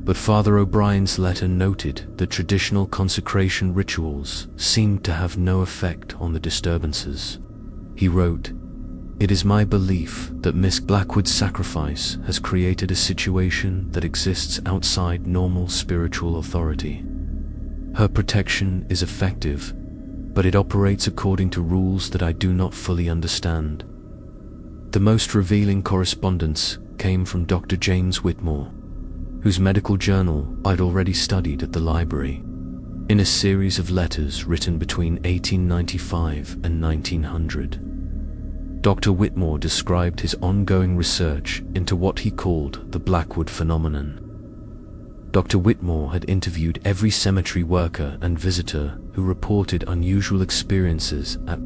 But Father O'Brien's letter noted that traditional consecration rituals seemed to have no effect on the disturbances. He wrote, "It is my belief that Miss Blackwood's sacrifice has created a situation that exists outside normal spiritual authority. Her protection is effective, but it operates according to rules that I do not fully understand." The most revealing correspondence came from Dr. James Whitmore, whose medical journal I'd already studied at the library. In a series of letters written between 1895 and 1900, Dr. Whitmore described his ongoing research into what he called the Blackwood phenomenon. Dr. Whitmore had interviewed every cemetery worker and visitor who reported unusual experiences at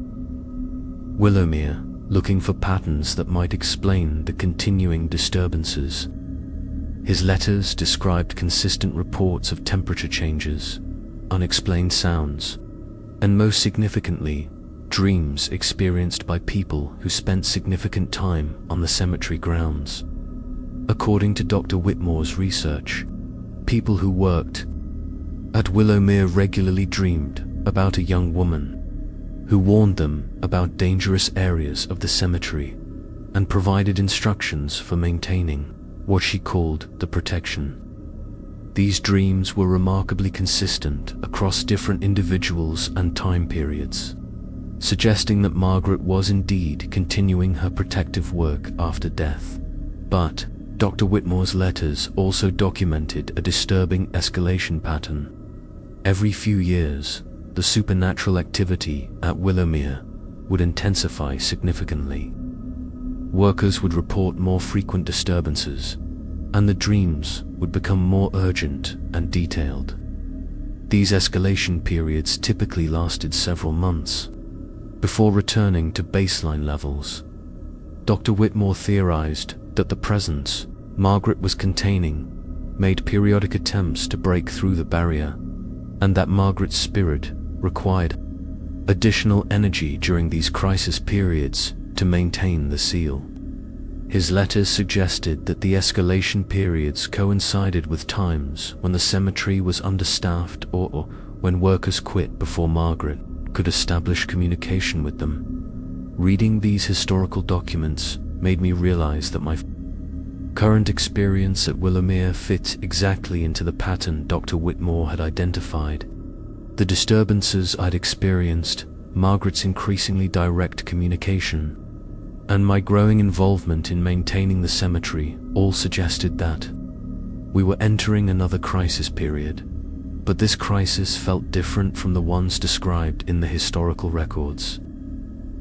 Willowmere, looking for patterns that might explain the continuing disturbances. His letters described consistent reports of temperature changes, unexplained sounds, and most significantly, dreams experienced by people who spent significant time on the cemetery grounds. According to Dr. Whitmore's research, people who worked at Willowmere regularly dreamed about a young woman who warned them about dangerous areas of the cemetery and provided instructions for maintaining what she called the protection. These dreams were remarkably consistent across different individuals and time periods, suggesting that Margaret was indeed continuing her protective work after death. But Dr. Whitmore's letters also documented a disturbing escalation pattern. Every few years, the supernatural activity at Willowmere would intensify significantly. Workers would report more frequent disturbances, and the dreams would become more urgent and detailed. These escalation periods typically lasted several months, before returning to baseline levels. Dr. Whitmore theorized that the presence Margaret was containing made periodic attempts to break through the barrier, and that Margaret's spirit required additional energy during these crisis periods to maintain the seal. His letters suggested that the escalation periods coincided with times when the cemetery was understaffed or when workers quit before Margaret could establish communication with them. Reading these historical documents made me realize that my current experience at Willowmere fit exactly into the pattern Dr. Whitmore had identified. The disturbances I'd experienced, Margaret's increasingly direct communication, and my growing involvement in maintaining the cemetery all suggested that We were entering another crisis period, but this crisis felt different from the ones described in the historical records.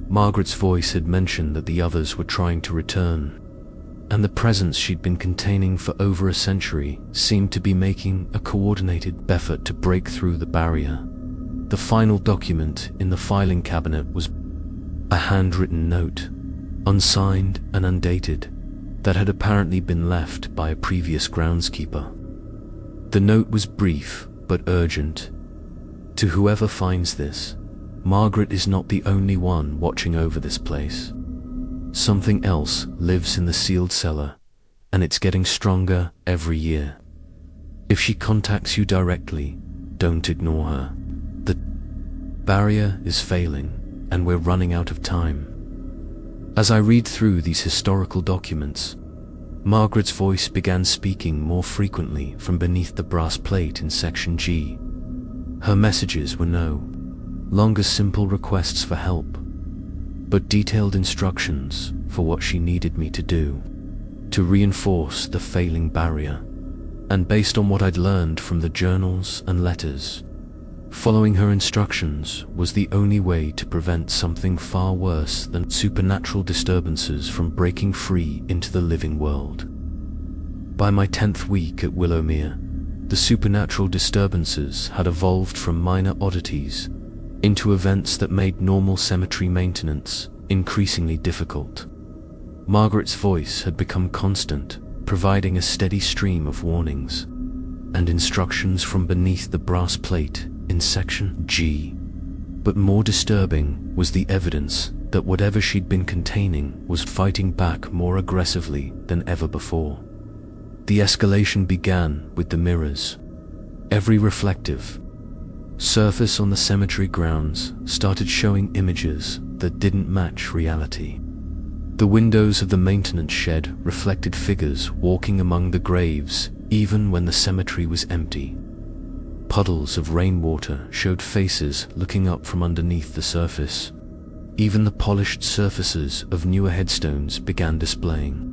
Margaret's voice had mentioned that the others were trying to return, and the presence she'd been containing for over a century seemed to be making a coordinated effort to break through the barrier. The final document in the filing cabinet was a handwritten note, unsigned and undated, that had apparently been left by a previous groundskeeper. The note was brief but urgent. To whoever finds this, Margaret is not the only one watching over this place. Something else lives in the sealed cellar, and it's getting stronger every year. If she contacts you directly, don't ignore her. The barrier is failing, and we're running out of time. As I read through these historical documents, Margaret's voice began speaking more frequently from beneath the brass plate in Section G. Her messages were no longer simple requests for help, but detailed instructions for what she needed me to do to reinforce the failing barrier. And based on what I'd learned from the journals and letters, following her instructions was the only way to prevent something far worse than supernatural disturbances from breaking free into the living world. By my 10th week at Willowmere, the supernatural disturbances had evolved from minor oddities into events that made normal cemetery maintenance increasingly difficult. Margaret's voice had become constant, providing a steady stream of warnings and instructions from beneath the brass plate in Section G. But more disturbing was the evidence that whatever she'd been containing was fighting back more aggressively than ever before. The escalation began with the mirrors. Every reflective surface on the cemetery grounds started showing images that didn't match reality. The windows of the maintenance shed reflected figures walking among the graves even when the cemetery was empty. Puddles of rainwater showed faces looking up from underneath the surface. Even the polished surfaces of newer headstones began displaying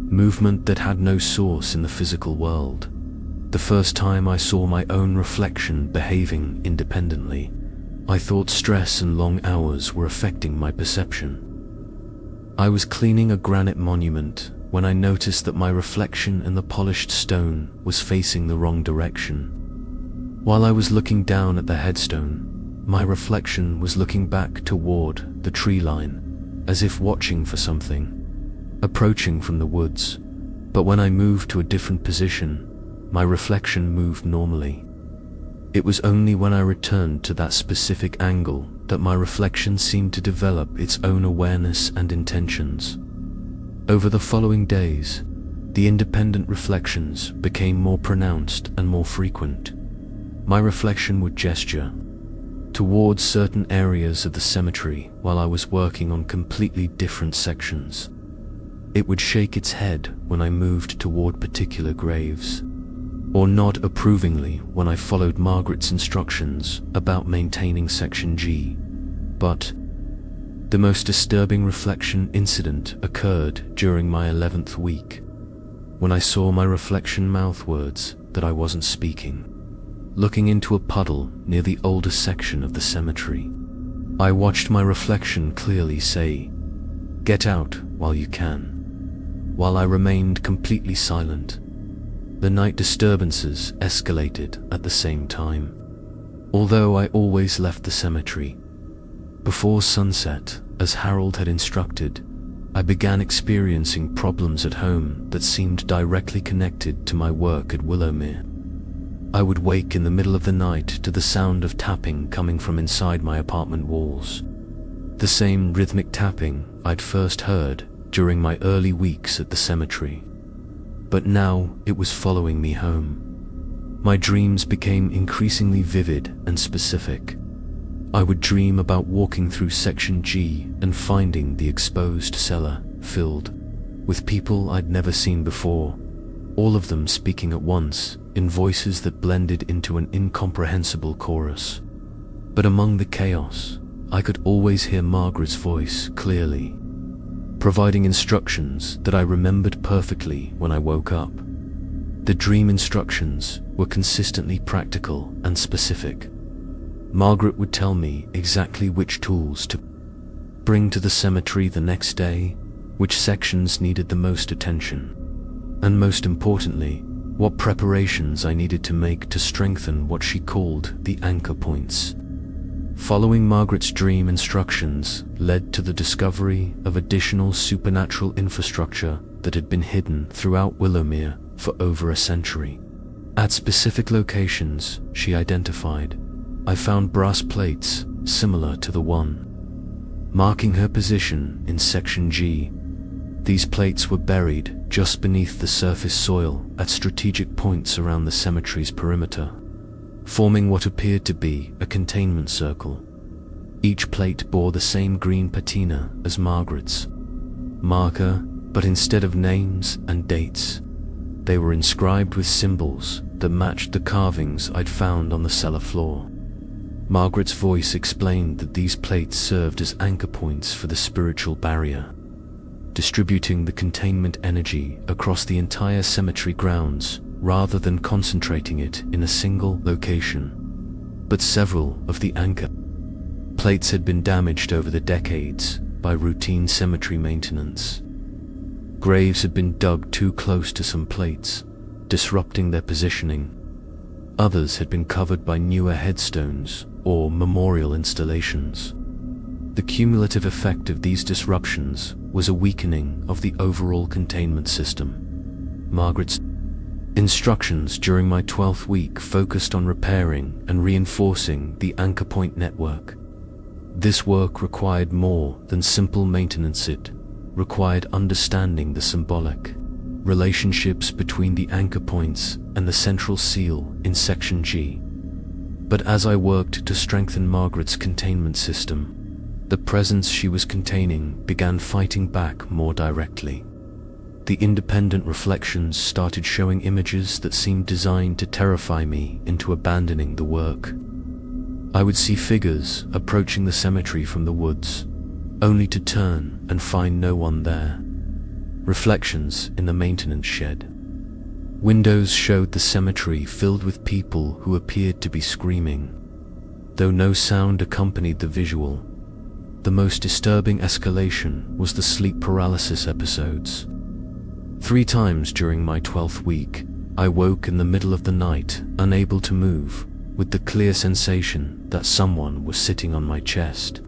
movement that had no source in the physical world. The first time I saw my own reflection behaving independently, I thought stress and long hours were affecting my perception. I was cleaning a granite monument when I noticed that my reflection in the polished stone was facing the wrong direction. While I was looking down at the headstone, my reflection was looking back toward the tree line, as if watching for something approaching from the woods. But when I moved to a different position, my reflection moved normally. It was only when I returned to that specific angle that my reflection seemed to develop its own awareness and intentions. Over the following days, the independent reflections became more pronounced and more frequent. My reflection would gesture towards certain areas of the cemetery while I was working on completely different sections. It would shake its head when I moved toward particular graves, or nod approvingly when I followed Margaret's instructions about maintaining Section G. But the most disturbing reflection incident occurred during my 11th week, when I saw my reflection mouth words that I wasn't speaking. Looking into a puddle near the oldest section of the cemetery, I watched my reflection clearly say, "Get out while you can," while I remained completely silent. The night disturbances escalated at the same time. Although I always left the cemetery before sunset, as Harold had instructed, I began experiencing problems at home that seemed directly connected to my work at Willowmere. I would wake in the middle of the night to the sound of tapping coming from inside my apartment walls. The same rhythmic tapping I'd first heard during my early weeks at the cemetery. But now it was following me home. My dreams became increasingly vivid and specific. I would dream about walking through Section G and finding the exposed cellar filled with people I'd never seen before, all of them speaking at once in voices that blended into an incomprehensible chorus. But among the chaos, I could always hear Margaret's voice clearly, providing instructions that I remembered perfectly when I woke up. The dream instructions were consistently practical and specific. Margaret would tell me exactly which tools to bring to the cemetery the next day, which sections needed the most attention, and most importantly, what preparations I needed to make to strengthen what she called the anchor points. Following Margaret's dream instructions led to the discovery of additional supernatural infrastructure that had been hidden throughout Willowmere for over a century. At specific locations she identified, I found brass plates similar to the one marking her position in Section G. These plates were buried just beneath the surface soil at strategic points around the cemetery's perimeter, forming what appeared to be a containment circle. Each plate bore the same green patina as Margaret's marker, but instead of names and dates, they were inscribed with symbols that matched the carvings I'd found on the cellar floor. Margaret's voice explained that these plates served as anchor points for the spiritual barrier, distributing the containment energy across the entire cemetery grounds rather than concentrating it in a single location. But several of the anchor plates had been damaged over the decades by routine cemetery maintenance. Graves had been dug too close to some plates, disrupting their positioning. Others had been covered by newer headstones or memorial installations. The cumulative effect of these disruptions was a weakening of the overall containment system. Margaret's instructions during my 12th week focused on repairing and reinforcing the anchor point network. This work required more than simple maintenance. It required understanding the symbolic relationships between the anchor points and the central seal in Section G. But as I worked to strengthen Margaret's containment system, the presence she was containing began fighting back more directly. The independent reflections started showing images that seemed designed to terrify me into abandoning the work. I would see figures approaching the cemetery from the woods, only to turn and find no one there. Reflections in the maintenance shed. Windows showed the cemetery filled with people who appeared to be screaming, though no sound accompanied the visual. The most disturbing escalation was the sleep paralysis episodes. 3 times during my 12th week, I woke in the middle of the night, unable to move, with the clear sensation that someone was sitting on my chest.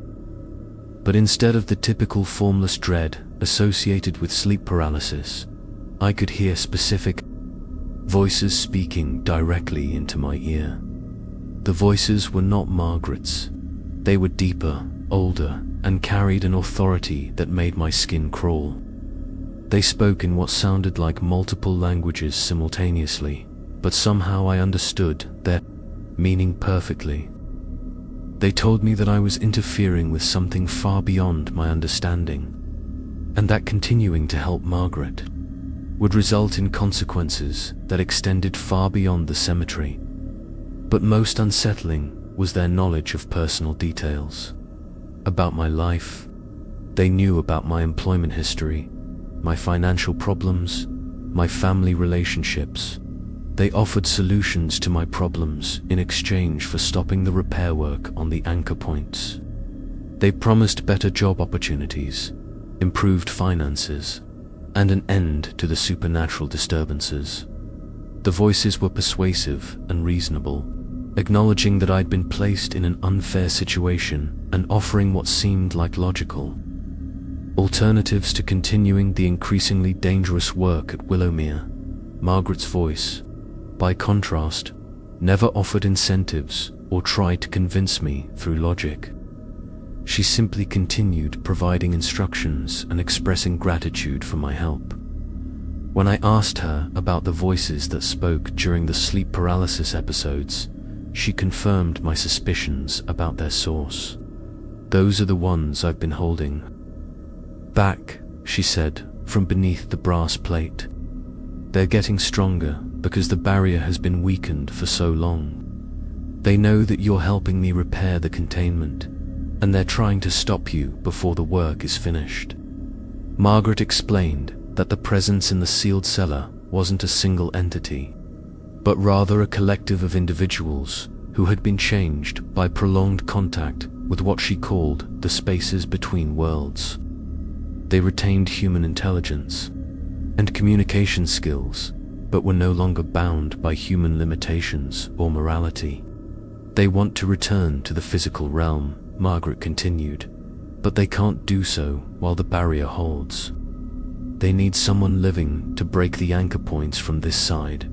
But instead of the typical formless dread associated with sleep paralysis, I could hear specific voices speaking directly into my ear. The voices were not Margaret's. They were deeper, older, and carried an authority that made my skin crawl. They spoke in what sounded like multiple languages simultaneously, but somehow I understood their meaning perfectly. They told me that I was interfering with something far beyond my understanding, and that continuing to help Margaret would result in consequences that extended far beyond the cemetery. But most unsettling was their knowledge of personal details. About my life, they knew about my employment history, my financial problems, my family relationships. They offered solutions to my problems in exchange for stopping the repair work on the anchor points. They promised better job opportunities, improved finances, and an end to the supernatural disturbances. The voices were persuasive and reasonable, acknowledging that I'd been placed in an unfair situation and offering what seemed like logical alternatives to continuing the increasingly dangerous work at Willowmere. Margaret's voice, by contrast, never offered incentives or tried to convince me through logic. She simply continued providing instructions and expressing gratitude for my help. When I asked her about the voices that spoke during the sleep paralysis episodes, she confirmed my suspicions about their source. "Those are the ones I've been holding back," she said, from beneath the brass plate. "They're getting stronger because the barrier has been weakened for so long. They know that you're helping me repair the containment, and they're trying to stop you before the work is finished." Margaret explained that the presence in the sealed cellar wasn't a single entity, but rather a collective of individuals who had been changed by prolonged contact with what she called the spaces between worlds. They retained human intelligence and communication skills, but were no longer bound by human limitations or morality. They want to return to the physical realm, Margaret continued, but they can't do so while the barrier holds. They need someone living to break the anchor points from this side,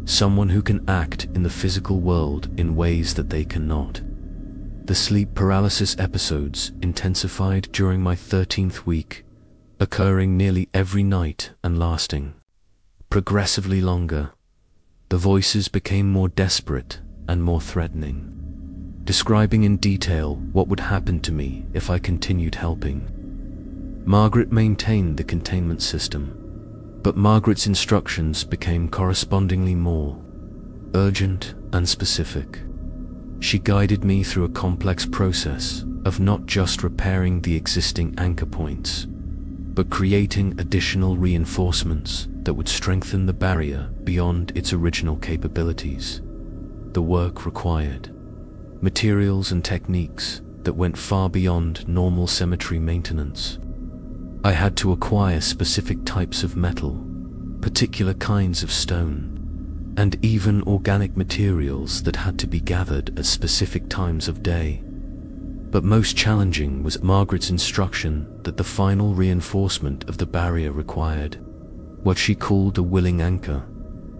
someone who can act in the physical world in ways that they cannot. The sleep paralysis episodes intensified during my 13th week, occurring nearly every night and lasting progressively longer. The voices became more desperate and more threatening, describing in detail what would happen to me if I continued helping. Margaret maintained the containment system, but Margaret's instructions became correspondingly more urgent and specific. She guided me through a complex process of not just repairing the existing anchor points, but creating additional reinforcements that would strengthen the barrier beyond its original capabilities. The work required materials and techniques that went far beyond normal cemetery maintenance. I had to acquire specific types of metal, particular kinds of stone, and even organic materials that had to be gathered at specific times of day. But most challenging was Margaret's instruction that the final reinforcement of the barrier required what she called a willing anchor,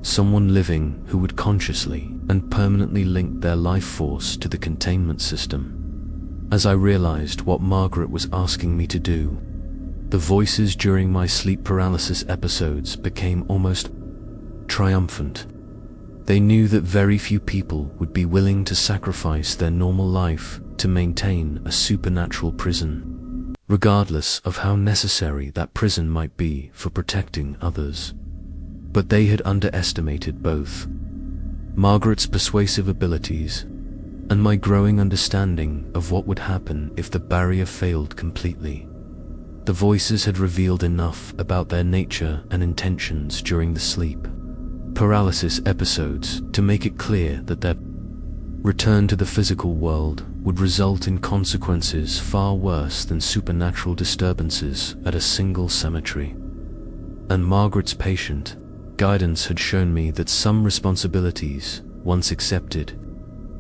someone living who would consciously and permanently link their life force to the containment system. As I realized what Margaret was asking me to do, the voices during my sleep paralysis episodes became almost triumphant. They knew that very few people would be willing to sacrifice their normal life to maintain a supernatural prison, regardless of how necessary that prison might be for protecting others. But they had underestimated both Margaret's persuasive abilities and my growing understanding of what would happen if the barrier failed completely. The voices had revealed enough about their nature and intentions during the sleep paralysis episodes to make it clear that their return to the physical world would result in consequences far worse than supernatural disturbances at a single cemetery. And Margaret's patient guidance had shown me that some responsibilities, once accepted,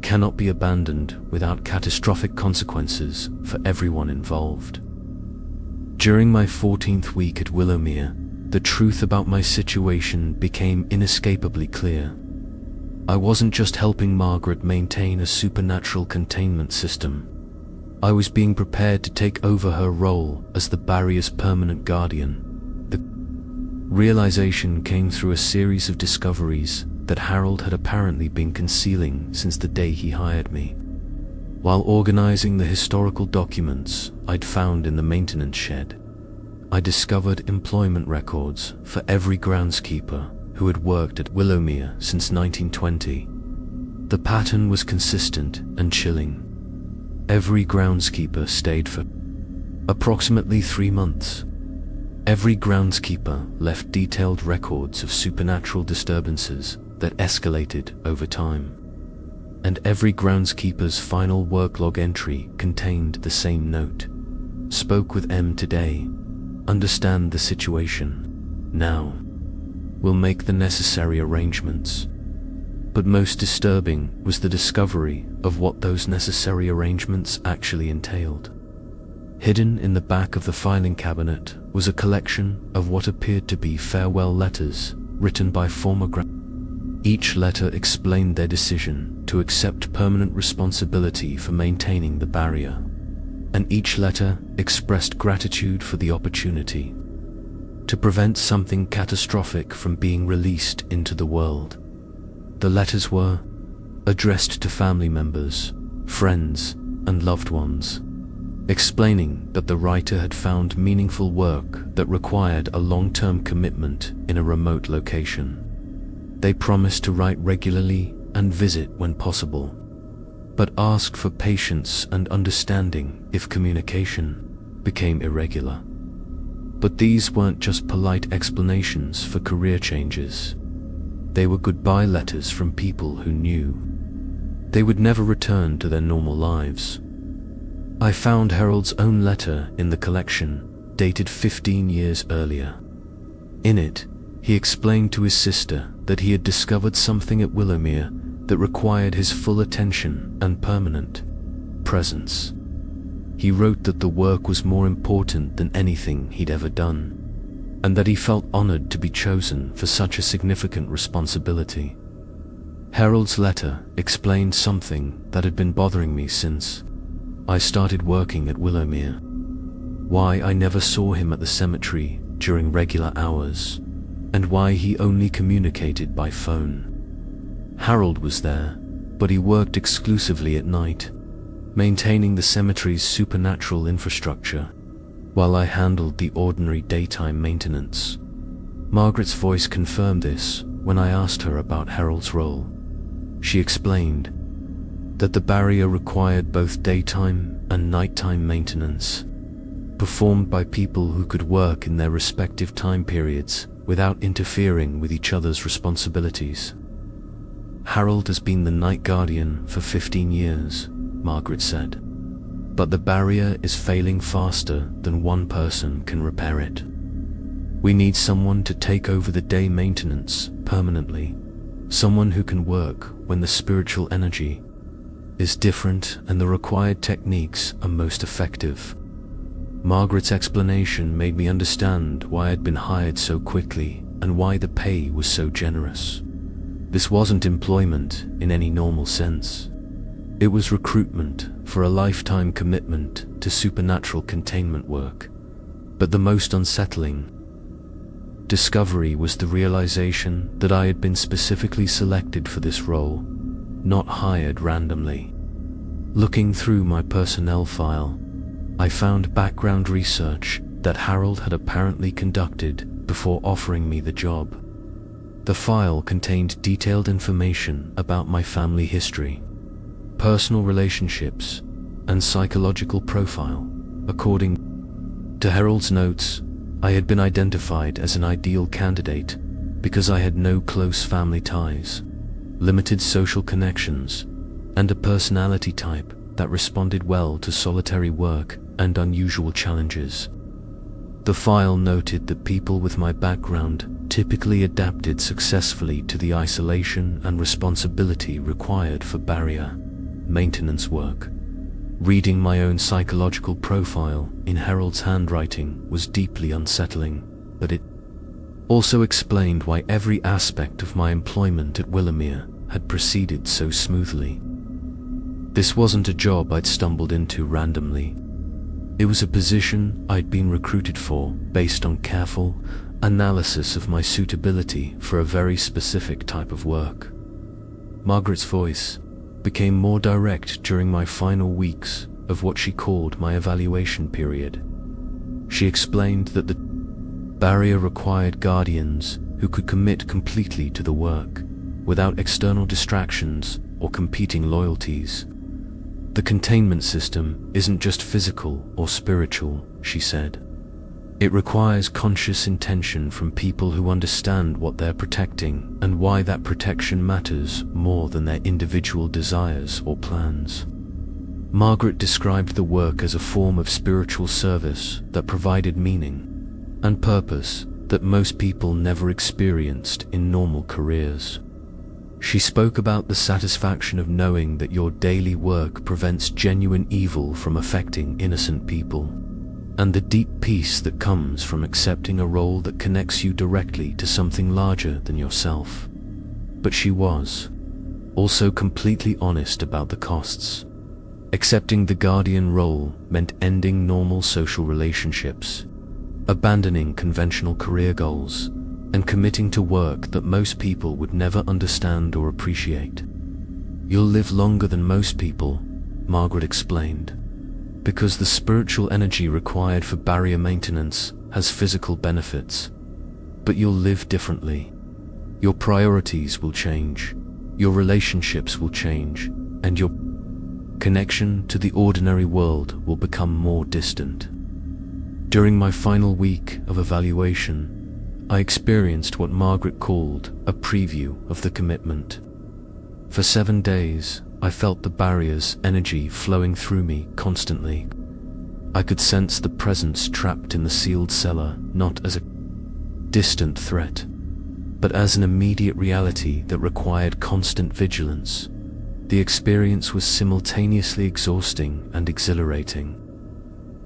cannot be abandoned without catastrophic consequences for everyone involved. During my 14th week at Willowmere, the truth about my situation became inescapably clear. I wasn't just helping Margaret maintain a supernatural containment system. I was being prepared to take over her role as the barrier's permanent guardian. The realization came through a series of discoveries that Harold had apparently been concealing since the day he hired me. While organizing the historical documents I'd found in the maintenance shed, I discovered employment records for every groundskeeper who had worked at Willowmere since 1920. The pattern was consistent and chilling. Every groundskeeper stayed for approximately 3 months. Every groundskeeper left detailed records of supernatural disturbances that escalated over time. And every groundskeeper's final work log entry contained the same note. Spoke with M today. Understand the situation. Now. We'll make the necessary arrangements. But most disturbing was the discovery of what those necessary arrangements actually entailed. Hidden in the back of the filing cabinet was a collection of what appeared to be farewell letters written by former Each letter explained their decision to accept permanent responsibility for maintaining the barrier, and each letter expressed gratitude for the opportunity to prevent something catastrophic from being released into the world. The letters were addressed to family members, friends, and loved ones, explaining that the writer had found meaningful work that required a long-term commitment in a remote location. They promised to write regularly and visit when possible, but asked for patience and understanding if communication became irregular. But these weren't just polite explanations for career changes. They were goodbye letters from people who knew they would never return to their normal lives. I found Harold's own letter in the collection, dated 15 years earlier. In it, he explained to his sister that he had discovered something at Willowmere that required his full attention and permanent presence. He wrote that the work was more important than anything he'd ever done, and that he felt honored to be chosen for such a significant responsibility. Harold's letter explained something that had been bothering me since I started working at Willowmere. Why I never saw him at the cemetery during regular hours, and why he only communicated by phone. Harold was there, but he worked exclusively at night, maintaining the cemetery's supernatural infrastructure, while I handled the ordinary daytime maintenance. Margaret's voice confirmed this when I asked her about Harold's role. She explained that the barrier required both daytime and nighttime maintenance, performed by people who could work in their respective time periods without interfering with each other's responsibilities. Harold has been the night guardian for 15 years, Margaret said, but the barrier is failing faster than one person can repair it. We need someone to take over the day maintenance permanently, someone who can work when the spiritual energy is different and the required techniques are most effective. Margaret's explanation made me understand why I'd been hired so quickly and why the pay was so generous. This wasn't employment in any normal sense. It was recruitment for a lifetime commitment to supernatural containment work. But the most unsettling discovery was the realization that I had been specifically selected for this role, not hired randomly. Looking through my personnel file, I found background research that Harold had apparently conducted before offering me the job. The file contained detailed information about my family history, personal relationships, and psychological profile. According to Harold's notes, I had been identified as an ideal candidate because I had no close family ties, limited social connections, and a personality type that responded well to solitary work and unusual challenges. The file noted that people with my background typically adapted successfully to the isolation and responsibility required for barrier maintenance work. Reading my own psychological profile in Harold's handwriting was deeply unsettling, but it also explained why every aspect of my employment at Willowmere had proceeded so smoothly. This wasn't a job I'd stumbled into randomly. It was a position I'd been recruited for based on careful analysis of my suitability for a very specific type of work. Margaret's voice became more direct during my final weeks of what she called my evaluation period. She explained that the barrier required guardians who could commit completely to the work, without external distractions or competing loyalties. The containment system isn't just physical or spiritual, she said. It requires conscious intention from people who understand what they're protecting and why that protection matters more than their individual desires or plans. Margaret described the work as a form of spiritual service that provided meaning and purpose that most people never experienced in normal careers. She spoke about the satisfaction of knowing that your daily work prevents genuine evil from affecting innocent people, and the deep peace that comes from accepting a role that connects you directly to something larger than yourself. But she was also completely honest about the costs. Accepting the guardian role meant ending normal social relationships, abandoning conventional career goals, and committing to work that most people would never understand or appreciate. You'll live longer than most people, Margaret explained, because the spiritual energy required for barrier maintenance has physical benefits. But you'll live differently. Your priorities will change, your relationships will change, and your connection to the ordinary world will become more distant. During my final week of evaluation, I experienced what Margaret called a preview of the commitment. For 7 days, I felt the barrier's energy flowing through me constantly. I could sense the presence trapped in the sealed cellar, not as a distant threat, but as an immediate reality that required constant vigilance. The experience was simultaneously exhausting and exhilarating.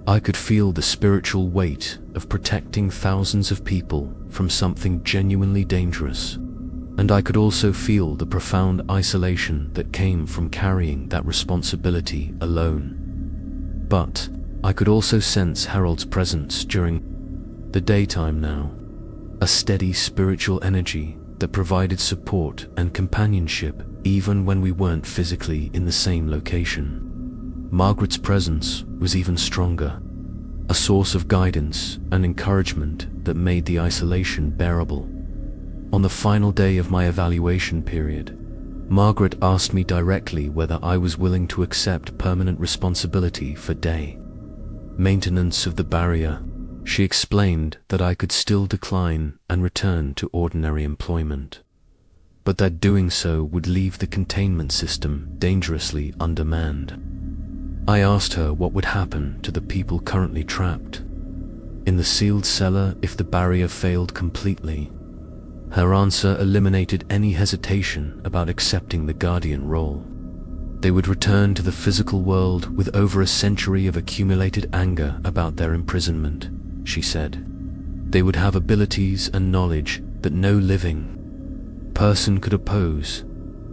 I could feel the spiritual weight of protecting thousands of people from something genuinely dangerous, and I could also feel the profound isolation that came from carrying that responsibility alone. But I could also sense Harold's presence during the daytime now, a steady spiritual energy that provided support and companionship even when we weren't physically in the same location. Margaret's presence was even stronger, a source of guidance and encouragement that made the isolation bearable. On the final day of my evaluation period, Margaret asked me directly whether I was willing to accept permanent responsibility for day maintenance of the barrier. She explained that I could still decline and return to ordinary employment, but that doing so would leave the containment system dangerously undermanned. I asked her what would happen to the people currently trapped in the sealed cellar if the barrier failed completely. Her answer eliminated any hesitation about accepting the guardian role. They would return to the physical world with over a century of accumulated anger about their imprisonment, she said. They would have abilities and knowledge that no living person could oppose,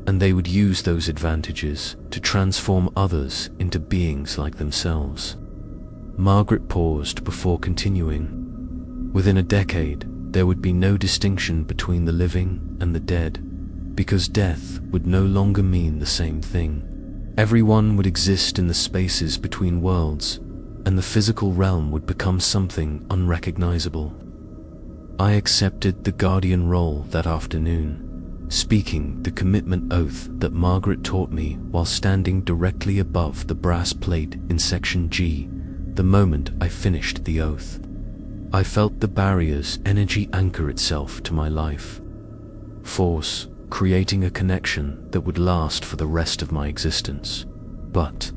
and they would use those advantages to transform others into beings like themselves. Margaret paused before continuing. Within a decade, there would be no distinction between the living and the dead, because death would no longer mean the same thing. Everyone would exist in the spaces between worlds, and the physical realm would become something unrecognizable. I accepted the guardian role that afternoon, speaking the commitment oath that Margaret taught me while standing directly above the brass plate in Section G. The moment I finished the oath, I felt the barrier's energy anchor itself to my life force, creating a connection that would last for the rest of my existence. But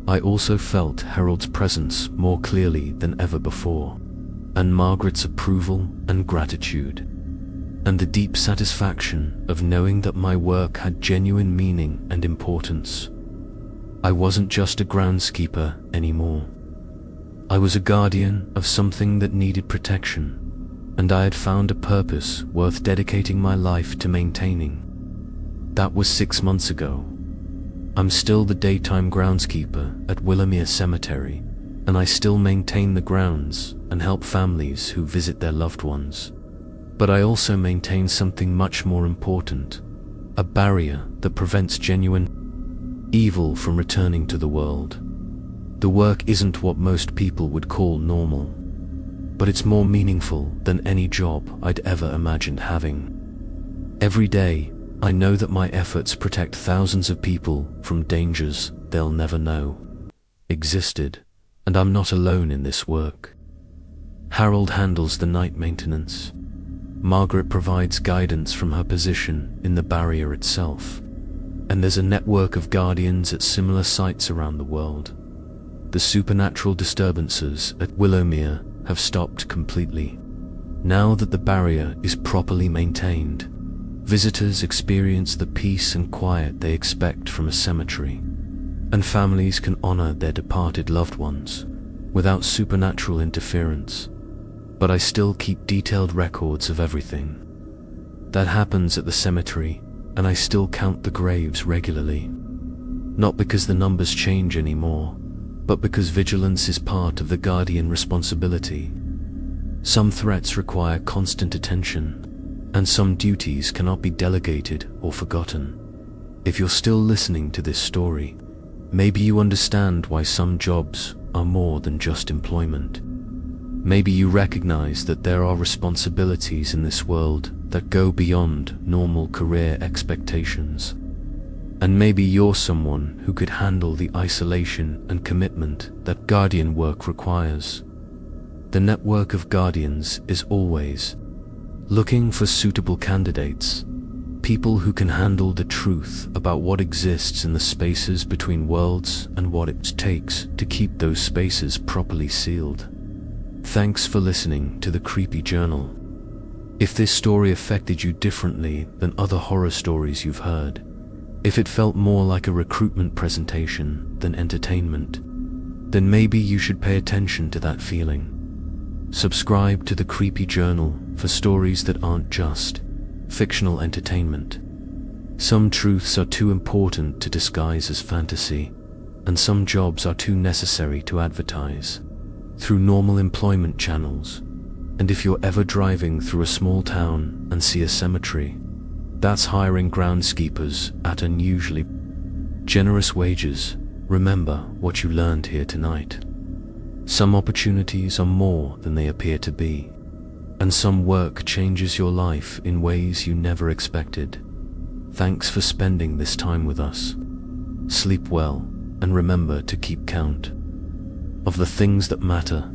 I also felt Harold's presence more clearly than ever before, and Margaret's approval and gratitude, and the deep satisfaction of knowing that my work had genuine meaning and importance. I wasn't just a groundskeeper anymore. I was a guardian of something that needed protection, and I had found a purpose worth dedicating my life to maintaining. That was 6 months ago. I'm still the daytime groundskeeper at Willowmere Cemetery, and I still maintain the grounds and help families who visit their loved ones. But I also maintain something much more important, a barrier that prevents genuine evil from returning to the world. The work isn't what most people would call normal, but it's more meaningful than any job I'd ever imagined having. Every day, I know that my efforts protect thousands of people from dangers they'll never know existed, and I'm not alone in this work. Harold handles the night maintenance. Margaret provides guidance from her position in the barrier itself, and there's a network of guardians at similar sites around the world. The supernatural disturbances at Willowmere have stopped completely. Now that the barrier is properly maintained, visitors experience the peace and quiet they expect from a cemetery, and families can honor their departed loved ones without supernatural interference. But I still keep detailed records of everything that happens at the cemetery, and I still count the graves regularly. Not because the numbers change anymore, but because vigilance is part of the guardian responsibility. Some threats require constant attention, and some duties cannot be delegated or forgotten. If you're still listening to this story, maybe you understand why some jobs are more than just employment. Maybe you recognize that there are responsibilities in this world that go beyond normal career expectations. And maybe you're someone who could handle the isolation and commitment that guardian work requires. The network of guardians is always looking for suitable candidates, people who can handle the truth about what exists in the spaces between worlds and what it takes to keep those spaces properly sealed. Thanks for listening to the Creepy Journal. If this story affected you differently than other horror stories you've heard, if it felt more like a recruitment presentation than entertainment, then maybe you should pay attention to that feeling. Subscribe to the Creepy Journal for stories that aren't just fictional entertainment. Some truths are too important to disguise as fantasy, and some jobs are too necessary to advertise through normal employment channels. And if you're ever driving through a small town and see a cemetery, that's hiring groundskeepers at unusually generous wages. Remember what you learned here tonight. Some opportunities are more than they appear to be, and some work changes your life in ways you never expected. Thanks for spending this time with us. Sleep well, and remember to keep count of the things that matter.